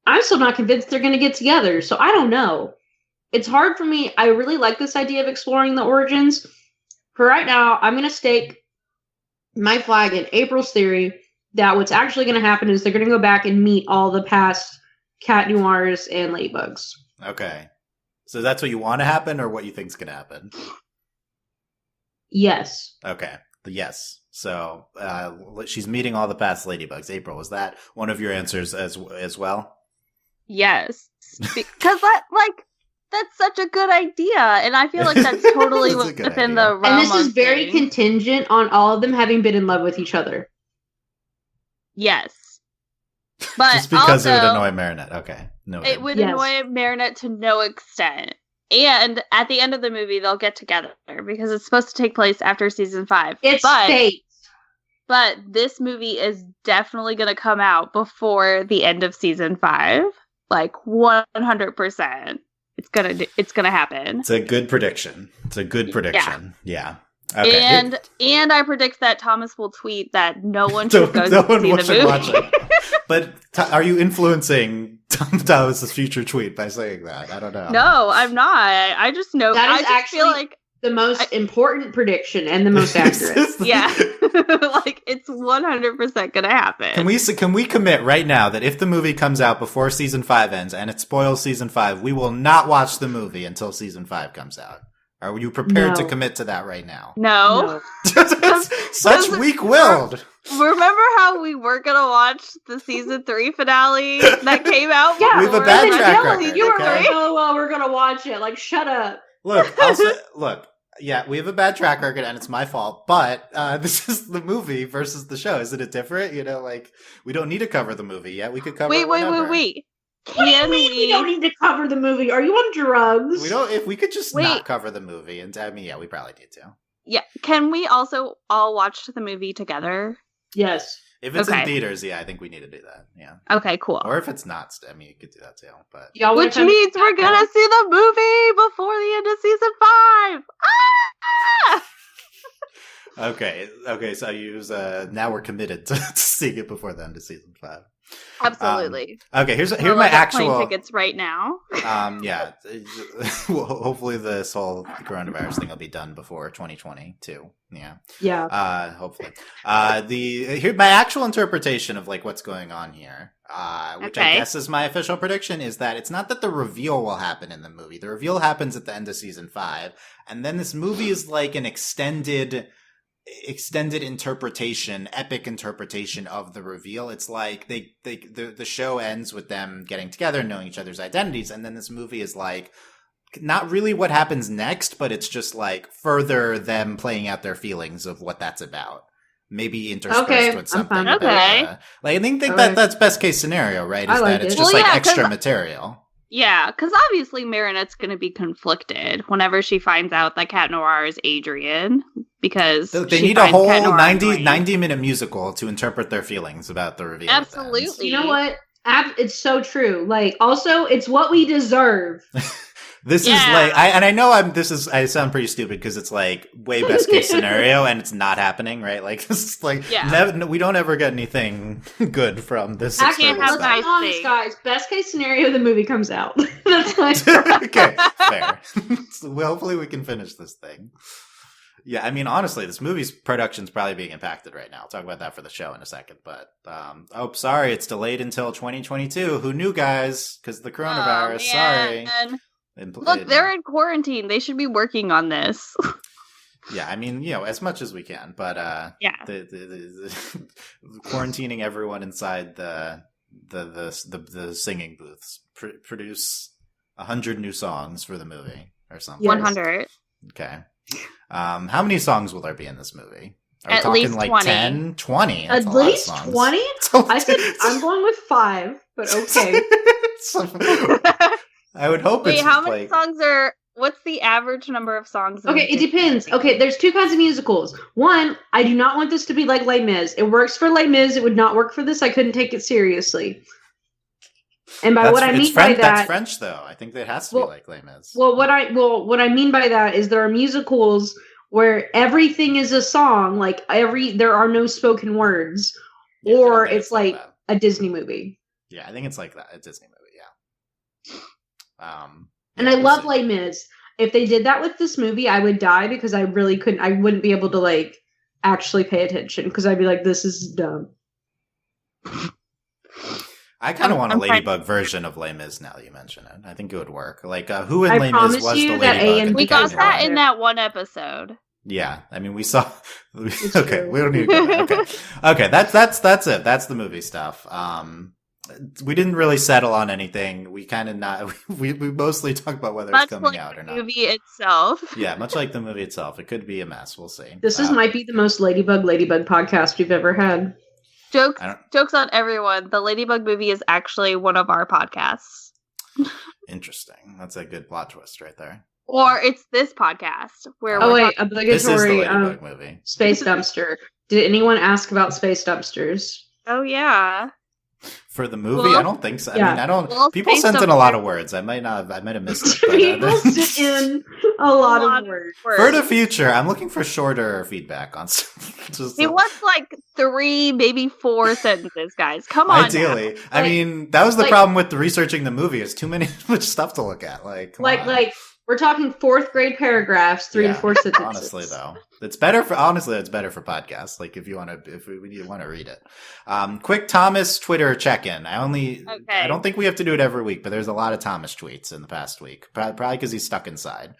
I'm still not convinced they're going to get together, so I don't know. It's hard for me. I really like this idea of exploring the origins. For right now, I'm going to stake my flag in April's theory that what's actually going to happen is they're going to go back and meet all the past Cat Noirs and Ladybugs. Okay. So that's what you want to happen, or what you think's gonna happen? Yes. Okay. Yes. So she's meeting all the past Ladybugs. April, was that one of your answers as well? Yes. Because that's such a good idea. And I feel like that's totally That's a good within idea. the realm And this is of very things. contingent on all of them having been in love with each other. Yes. But Just because also, it would annoy Marinette. Okay. No. it would Yes. annoy Marinette to no extent. And at the end of the movie, they'll get together because it's supposed to take place after season 5. It's but, fate. But this movie is definitely going to come out before the end of season 5. Like 100%. It's gonna happen. It's a good prediction. Yeah. Okay. And I predict that Thomas will tweet that no one should go no one see the should movie. watch it. But are you influencing Tom Thomas's future tweet by saying that? I don't know. No, I'm not. I just know. That is I just feel actually like The most important prediction and the most accurate. yeah, like it's 100% gonna happen. Can we commit right now that if the movie comes out before season 5 ends and it spoils season 5, we will not watch the movie until season 5 comes out? Are you prepared to No. commit to that right now? No. Such weak-willed. Remember how we were gonna watch the season 3 finale that came out? Yeah, We have a before bad the track finale? record, You were okay? like, oh, well, we're going to watch it. Like, shut up. Look, yeah, we have a bad track record, and it's my fault. But this is the movie versus the show. Isn't it different? You know, like we don't need to cover the movie yet. We could cover. Wait. it whenever. What do you mean we don't need to cover the movie? Are you on drugs? We don't. If we could just Wait. not cover the movie, and I mean, yeah, we probably need to. Yeah. Can we also all watch the movie together? Yes. If it's in Okay. theaters, yeah, I think we need to do that. Yeah, Okay, cool. or if it's not, I mean, you could do that too. But Y'all Which means we're gonna see the movie before the end of season 5. Ah! okay, so now we're committed to seeing it before the end of season 5. Absolutely. Okay, here's We'll my get plane actual. tickets right now. Yeah. Well, hopefully this whole coronavirus thing will be done before 2022. Yeah. Yeah. Hopefully. Here my actual interpretation of like what's going on here, which I Okay. guess is my official prediction, is that it's not that the reveal will happen in the movie. The reveal happens at the end of season 5, and then this movie is like an extended interpretation, epic interpretation of the reveal. It's like the show ends with them getting together, knowing each other's identities, and then this movie is like not really what happens next, but it's just like further them playing out their feelings of what that's about. Maybe interspersed Okay, with I'm something. fine. About, Okay. like I think All that right. that's best case scenario, right? Is I like that it's it. just Well, like yeah, extra 'cause- material. Yeah, because obviously Marinette's going to be conflicted whenever she finds out that Cat Noir is Adrian, because They she need a finds whole Cat Noir 90 annoying. minute musical to interpret their feelings about the reveal. at the end. Absolutely. You know what? It's so true. Like, also, it's what we deserve. This is Yeah. like, I know I sound pretty stupid because it's like way best case scenario and it's not happening, right? Like, this is like, Yeah. we don't ever get anything good from this. Actually, can't external have let's stuff. be honest, thing. guys. Best case scenario, the movie comes out. That's my Okay, fair. So, well, hopefully we can finish this thing. Yeah, I mean, honestly, this movie's production's probably being impacted right now. I'll talk about that for the show in a second. But, sorry, it's delayed until 2022. Who knew, guys? Because the coronavirus, Oh, sorry. man. Look, they're in quarantine. They should be working on this. Yeah, I mean, you know, as much as we can, but Yeah. the quarantining everyone inside the singing booths produce 100 new songs for the movie or something. Yes. 100. Okay. How many songs will there be in this movie? Are we At talking least like 20. 10, 20? That's At a lot of least songs. 20? I said I'm going with 5, but okay. I would hope Wait, it's how many like, songs are... What's the average number of songs? in Okay, a it Disney depends. movie? Okay, there's 2 kinds of musicals. One, I do not want this to be like Les Mis. It works for Les Mis. It would not work for this. I couldn't take it seriously. And by what I mean by that's that, French though. I think it has to be like Les Mis. what I mean by that is there are musicals where everything is a song, like there are no spoken words, Yeah, I or think it's like that. a Disney movie. Yeah, I think it's like that. A Disney movie, yeah. And Yeah, I we'll love see. Les Mis. If they did that with this movie, I would die because I wouldn't be able to like actually pay attention because I'd be like, this is dumb. I kind of want a I'm trying- Ladybug version of Les Mis now that you mention it. I think it would work. Like, who in I Les Mis promise was you the that Ladybug? A&B in We Cat got Noir? that in that one episode. Yeah, I mean, we saw. It's Okay, true. we don't need to go there. Okay, that's it. That's the movie stuff. We didn't really settle on anything. We kind of not. We mostly talk about whether Much it's coming like out or the not. movie itself. Yeah, much like the movie itself, it could be a mess. We'll see. This might be the most Ladybug podcast we've ever had. Jokes I don't- jokes on everyone. The Ladybug movie is actually one of our podcasts. Interesting. That's a good plot twist right there. Or it's this podcast where Oh we're wait, This is the obligatory Ladybug movie. space dumpster. Did anyone ask about space dumpsters? Oh yeah. For the movie, Well, I don't think so. I yeah. mean, I don't. Well, People space sent in a dumpster- lot of words. I might have missed it. But, People sent in a lot of words. for the future, I'm looking for shorter feedback on stuff. Just, It was like 3, maybe 4 sentences, guys. Come on. ideally. now. I Like- mean, that was the like- problem with researching the movie. Is too much stuff to look at. Like, come on. Like we're talking 4th grade paragraphs, 3 to Yeah, 4 sentences. Honestly, though, it's better for podcasts. Like if you want to, if we want to read it. Quick Thomas Twitter check-in. I don't think we have to do it every week, but there's a lot of Thomas tweets in the past week. Probably because he's stuck inside.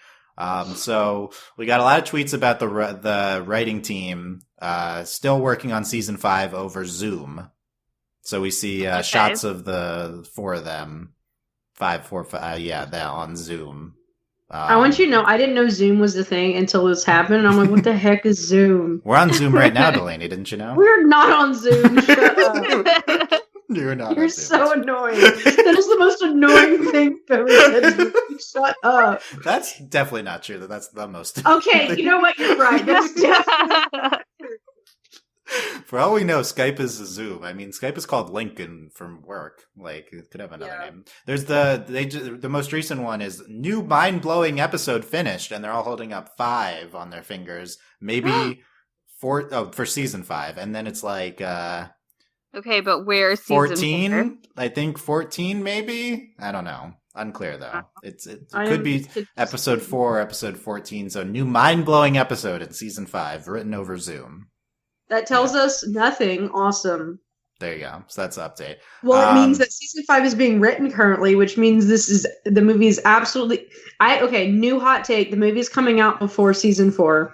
So we got a lot of tweets about the writing team still working on season 5 over Zoom. So we see shots of the 4 of them, 5, 4, 5, they're on Zoom. I want you to know, I didn't know Zoom was the thing until this happened. I'm like, what the heck is Zoom? We're on Zoom right now, Delaney. Didn't you know? We're not on Zoom. Shut up. You're not. You're so annoying. That is the most annoying thing I've ever said. Shut up. That's definitely not true. That's the most. Okay, you know what? You're right. That's definitely. For all we know, Skype is a Zoom. I mean, Skype is called Lincoln from work. Like, it could have another name. There's the most recent one is new mind-blowing episode finished, and they're all holding up 5 on their fingers. Maybe 4, for season 5. And then it's like, okay, but where's season 14? 4? I think 14, maybe? I don't know. Unclear, though. It could be episode 4 or episode 14. So, new mind-blowing episode in season 5, written over Zoom. That tells us nothing. Awesome. There you go. So that's the update. Well, it means that season 5 is being written currently, which means the movie is absolutely. New hot take. The movie is coming out before season 4.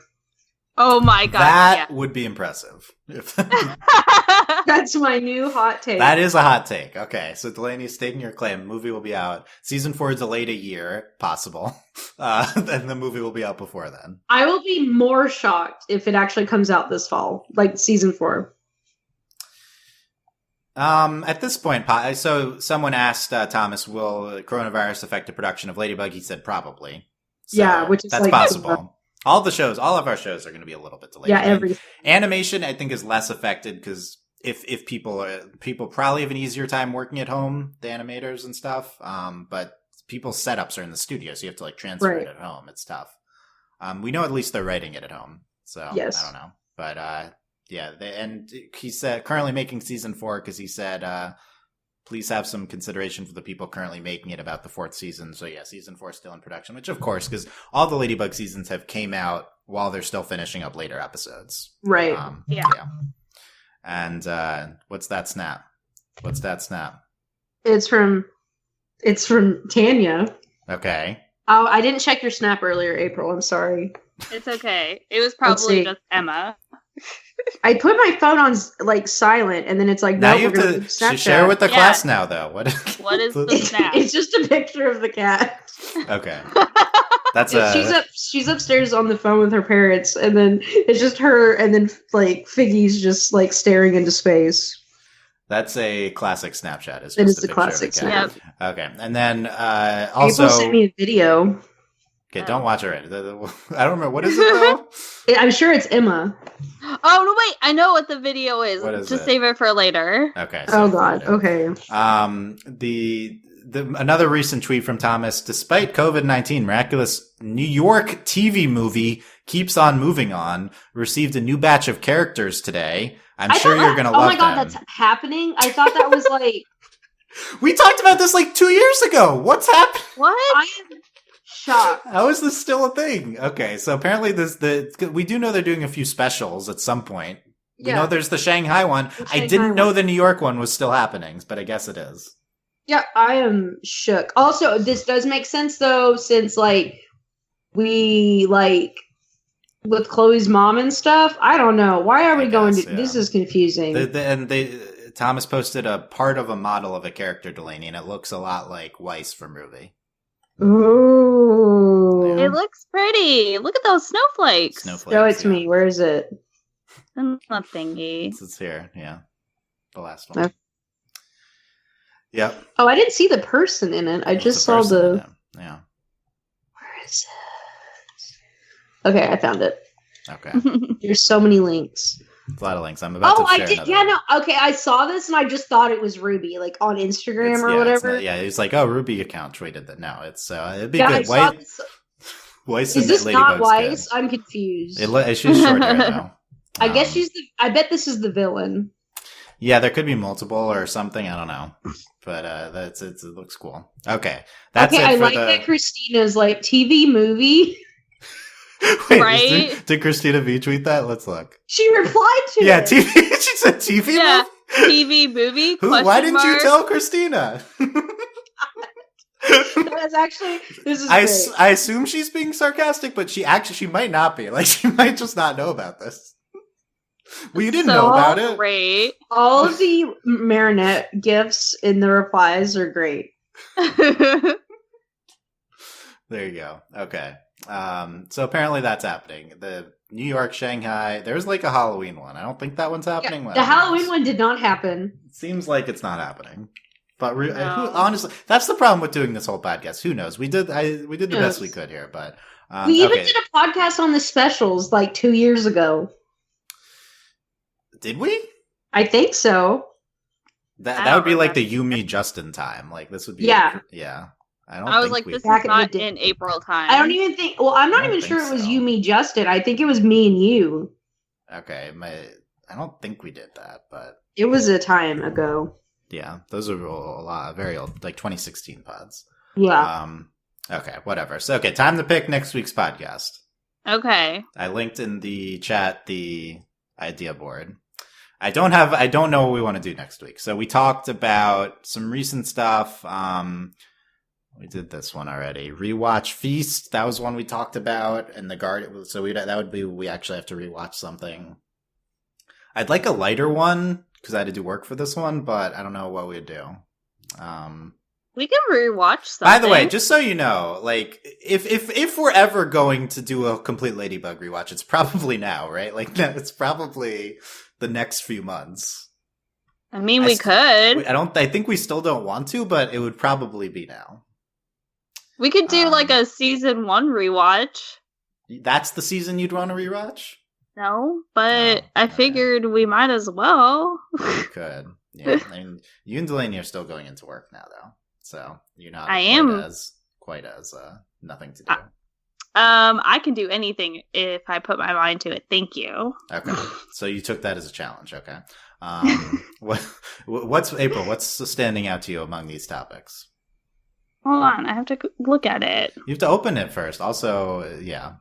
Oh my god! That would be impressive. That's my new hot take. That is a hot take. Okay, so Delaney is stating your claim. The movie will be out. Season 4 is delayed a year, possible. Then the movie will be out before then. I will be more shocked if it actually comes out this fall, like season 4. At this point, so someone asked Thomas, will coronavirus affect the production of Ladybug? He said probably. So yeah, which is that's possible. All of our shows are going to be a little bit delayed. Yeah, everything. Animation, I think, is less affected because if people probably have an easier time working at home, the animators and stuff. But people's setups are in the studio, so you have to like transfer it at home. It's tough. We know at least they're writing it at home, so yes. I don't know, but and he said currently making season 4 because he said. Please have some consideration for the people currently making it about the 4th season. So yeah, season 4 is still in production, which of course, because all the Ladybug seasons have came out while they're still finishing up later episodes. Right. Yeah. And what's that snap? It's from Tanya. Okay. Oh, I didn't check your snap earlier, April. I'm sorry. It's okay. It was probably just Emma. I put my phone on like silent, and then it's like, now no, you have to share with the class now, though. What is the snap? It's just a picture of the cat. Okay, that's she's upstairs on the phone with her parents, and then it's just her, and then like Figgy's just like staring into space. That's a classic Snapchat. It is a classic snap. Okay, and then also April sent me a video. Okay, don't watch it. I don't remember. What is it, though? I'm sure it's Emma. Oh, no, wait. I know what the video is. What is Just it? save it for later. Okay. Oh, God. Okay. Another recent tweet from Thomas. Despite COVID-19, Miraculous New York TV movie keeps on moving on. Received a new batch of characters today. I'm sure you're going to love them. Oh, my God. That's happening? I thought that was like... We talked about this like 2 years ago. What's happening? What? I am shocked. How is this still a thing? Okay, so apparently we do know they're doing a few specials at some point. We know there's the Shanghai one. I didn't know the New York one was still happening, but I guess it is. Yeah, I am shook. Also, this does make sense though, since like we like with Chloe's mom and stuff. I don't know. Why are we going to? This is confusing. Thomas posted a part of a model of a character, Delaney, and it looks a lot like Weiss from Ruby. Ooh. It looks pretty. Look at those snowflakes. Show it to me. Where is it? Not thingy. It's here. Yeah. The last one. Okay. Yep. Oh, I didn't see the person in it. I just saw the... Yeah. Where is it? Okay, I found it. Okay. There's so many links. It's a lot of links. I'm about to share I did. another. Yeah, no. Okay, I saw this and I just thought it was Ruby, like on Instagram or whatever. It's like, oh, Ruby account tweeted that. No, it's it'd be good. Weiss is this not Weiss? I'm confused. She's short hair though. I guess she's the. I bet this is the villain. Yeah, there could be multiple or something. I don't know, but it looks cool. Okay, I like that Christina's like TV movie. Wait, right? Did Christina V tweet that? Let's look. She replied to it. Yeah, TV. She said TV movie? TV movie? Why didn't you tell Christina? That's actually, this is great. I assume she's being sarcastic, but she might not be. Like, she might just not know about this. Well, you didn't know about it. Great. All of the Marinette gifts in the replies are great. There you go. Okay. So apparently that's happening. The New York, Shanghai, there's like a Halloween one. I don't think that one's happening. Yeah, the Halloween one did not happen. It seems like it's not happening. But honestly, that's the problem with doing this whole podcast. Who knows? We did the best we could here, but we even did a podcast on the specials like 2 years ago. Did we? I think so. That would be like the You Me Justin time. Like this would be yeah. I was like, this is not in April time. I don't even think. Well, I'm not even sure it was You Me Justin. I think it was me and you. Okay, I don't think we did that, but it was a time ago. Yeah, those are a lot, very old, like 2016 pods. Yeah. Okay, whatever. So, okay, time to pick next week's podcast. Okay. I linked in the chat the idea board. I don't know what we want to do next week. So we talked about some recent stuff. We did this one already. Rewatch Feast. That was one we talked about. And the Guard. So that would be, we actually have to rewatch something. I'd like a lighter one because I had to do work for this one, but I don't know what we'd do. We can rewatch something. By the way, just so you know, like if we're ever going to do a complete Ladybug rewatch, it's probably now, right? Like it's probably the next few months. I mean, we could. I think we still don't want to, but it would probably be now. We could do like a season 1 rewatch. That's the season you'd want to rewatch? No, but I figured we might as well. We could. Yeah. I mean, you and Delaney are still going into work now, though. So you're not quite as nothing to do. I can do anything if I put my mind to it. Thank you. Okay. So you took that as a challenge. Okay. What's April? What's standing out to you among these topics? Hold on. I have to look at it. You have to open it first. Also, yeah.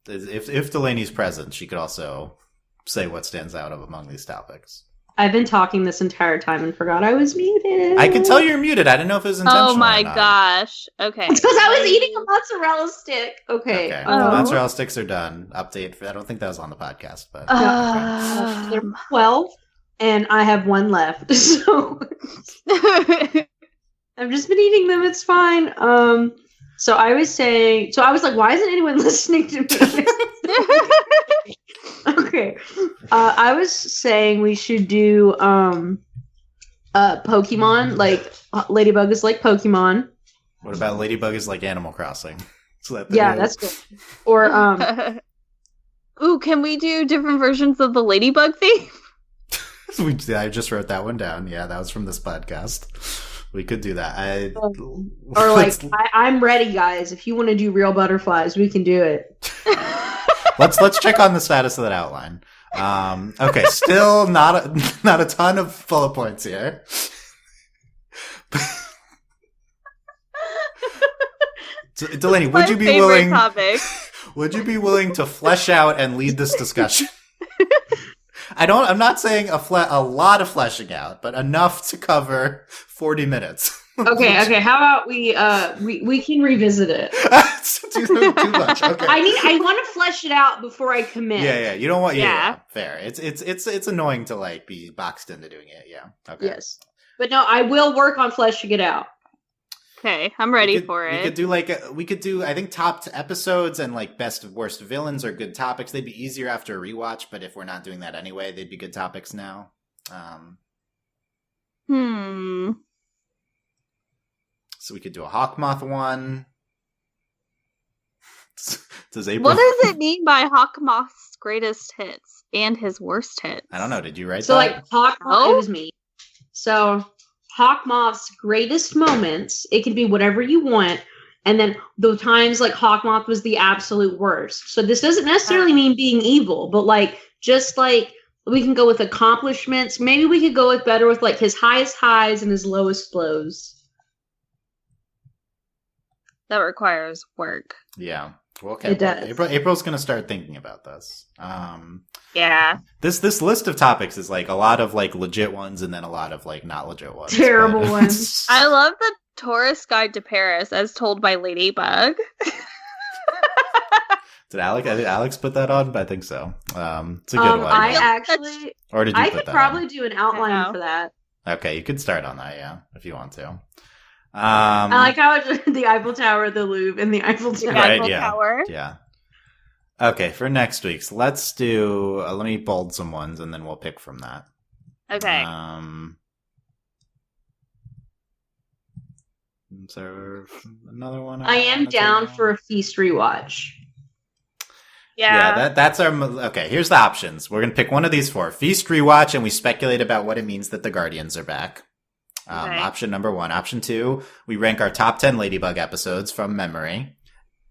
If Delaney's present, she could also say what stands out among these topics. I've been talking this entire time and forgot I was muted. I can tell you're muted. I didn't know if it was intentional. Oh my gosh. Okay. It's because I was eating a mozzarella stick. Okay. The mozzarella sticks are done. Update. I don't think that was on the podcast, but they're 12, and I have one left. So I've just been eating them. It's fine. So I was like, why isn't anyone listening to me? Okay. I was saying we should do Pokemon, like Ladybug is like Pokemon. What about Ladybug is like Animal Crossing? That's good. Or ooh, can we do different versions of the Ladybug theme? I just wrote that one down. Yeah, that was from this podcast. We could do that. Or like, I'm ready, guys. If you want to do real butterflies, we can do it. Let's check on the status of that outline. Okay, still not a ton of bullet points here. Delaney, would you be willing? Would you be willing to flesh out and lead this discussion? I'm not saying a lot of fleshing out, but enough to cover 40 minutes. Okay. How about we can revisit it? too much. Okay. I want to flesh it out before I commit. Yeah. You don't want. Yeah. Fair. It's annoying to like be boxed into doing it. Yeah. Okay. Yes, but no, I will work on fleshing it out. Okay, I'm ready for it. We could do I think top episodes and like best worst villains are good topics. They'd be easier after a rewatch, but if we're not doing that anyway, they'd be good topics now. So we could do a Hawkmoth one. Does April? What does it mean by Hawkmoth's greatest hits and his worst hits? I don't know. Did you write that? So like Hawkmoth, it was me. So Hawkmoth's greatest moments, it can be whatever you want, and then the times like Hawkmoth was the absolute worst. So this doesn't necessarily mean being evil, but like just like we can go with accomplishments. Maybe we could go with better with like his highest highs and his lowest lows. That requires work. Yeah. Well, okay. It does. April's going to start thinking about this. Yeah. This list of topics is like a lot of like legit ones and then a lot of like not legit ones. Terrible ones. I love the Tourist Guide to Paris as told by Ladybug. Did Alex put that on? I think so. It's a good one. I actually, or did you I put could that probably on? do an outline for that. Okay, you could start on that, yeah, if you want to. I like how it's the Eiffel Tower, the Louvre, and the Eiffel Tower. Right, Eiffel yeah. Tower. Yeah. Okay, for next week's, let's do. Let me bold some ones, and then we'll pick from that. Okay. Is there another one? I am down for a feast rewatch. Yeah. That's our. Okay, here's the options. We're gonna pick one of these four: feast, rewatch, and we speculate about what it means that the Guardians are back. Okay. Option number 1. Option 2: we rank our top 10 Ladybug episodes from memory.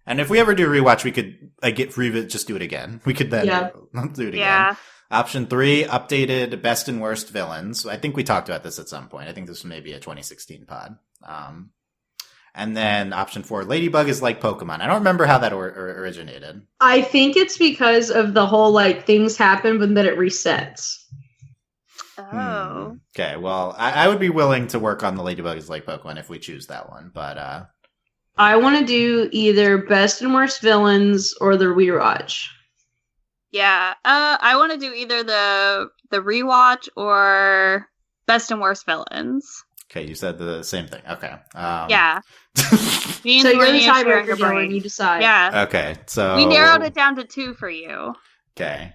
And if we ever do rewatch, we could just do it again. We could then do it again. Yeah. Option 3: updated best and worst villains. I think we talked about this at some point. I think this was maybe a 2016 pod. And then option 4: Ladybug is like Pokemon. I don't remember how that originated. I think it's because of the whole like things happen, but then it resets. Oh. Okay, well, I would be willing to work on the Ladybug is like Pokemon if we choose that one, but I want to do either best and worst villains or the rewatch. Yeah. I want to do either the rewatch or best and worst villains. okay, you said the same thing. Okay. Yeah. Me and So you're the Delaney are sharing tiebreaker, a brain. Dylan. You decide. Yeah. Okay, so We narrowed it down to 2 for you. Okay.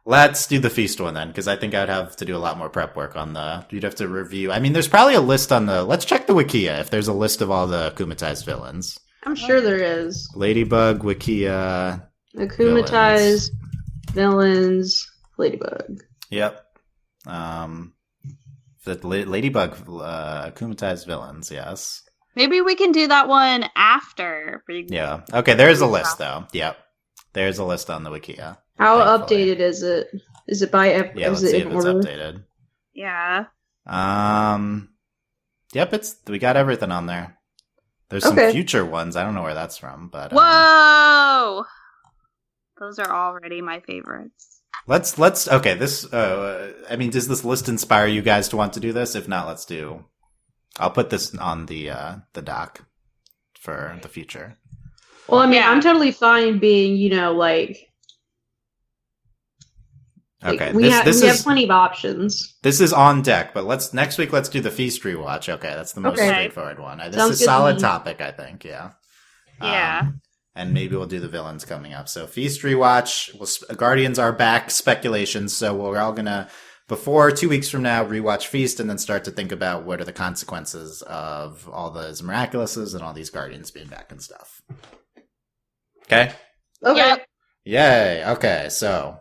Let's do the feast one then, because I think I'd have to do a lot more prep work on you'd have to review. I mean, there's probably a list on let's check the Wikia if there's a list of all the akumatized villains. I'm sure there is. Ladybug, Wikia. Akumatized villains, Ladybug. Yep. The Ladybug akumatized villains, yes. Maybe we can do that one after. Yeah. Okay, there's a list though. Yep. There's a list on the Wikia. How Thankfully. updated is it? Is it by Yeah, let's is see it if in it's order? updated. Yeah. Yep, we got everything on there. There's some future ones. I don't know where that's from, but Whoa! Those are already my favorites. let's okay, this I mean, does this list inspire you guys to want to do this? If not, I'll put this on the doc for the future. Well, I mean, Yeah. I'm totally fine being, Okay, we have plenty of options. This is on deck, but next week let's do the feast rewatch. Okay, that's the most straightforward one. This Sounds is good a to solid me. topic, I think. Yeah. Yeah. And maybe we'll do the villains coming up. So feast rewatch. Guardians are back. Speculations. So we're all gonna before 2 weeks from now rewatch Feast and then start to think about what are the consequences of all those Miraculouses and all these Guardians being back and stuff. Okay. Okay. Yep. Yay. Okay. So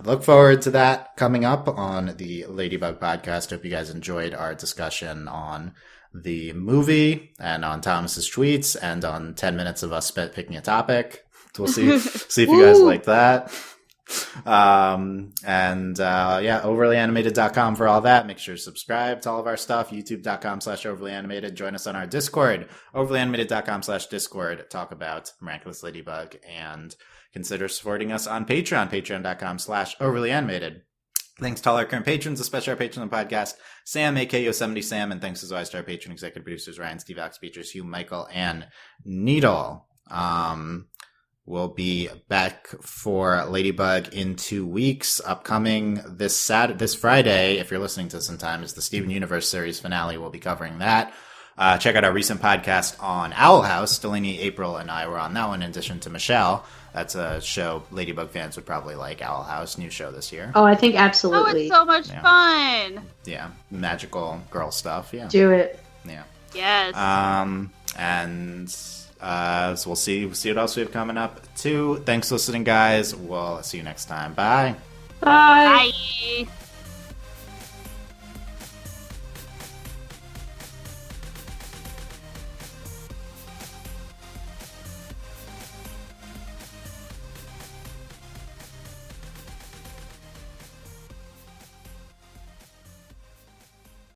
look forward to that coming up on the Ladybug podcast. Hope you guys enjoyed our discussion on the movie and on Thomas's tweets and on 10 minutes of us picking a topic. We'll see if you guys like that. Overlyanimated.com for all that. Make sure to subscribe to all of our stuff. YouTube.com/overlyanimated. Join us on our Discord, overlyanimated.com/Discord. Talk about Miraculous Ladybug and consider supporting us on Patreon, patreon.com/overlyanimated. Thanks to all our current patrons, especially our patron on the podcast, Sam, aka Yosemite Sam, and thanks as always to our patron executive producers, Ryan, Steve, Alex, Beatrice, Hugh, Michael, and Needle. We'll be back for Ladybug in 2 weeks. Upcoming this Friday, if you're listening to this in time, is the Steven Universe series finale. We'll be covering that. Check out our recent podcast on Owl House. Delaney, April, and I were on that one in addition to Michelle. That's a show Ladybug fans would probably like. Owl House, new show this year. Oh, I think Oh, it's it's so much fun. Yeah, magical girl stuff. Yeah. Do it. Yeah. Yes. So we'll see what else we have coming up too. Thanks for listening, guys. We'll see you next time. Bye. Bye. Bye.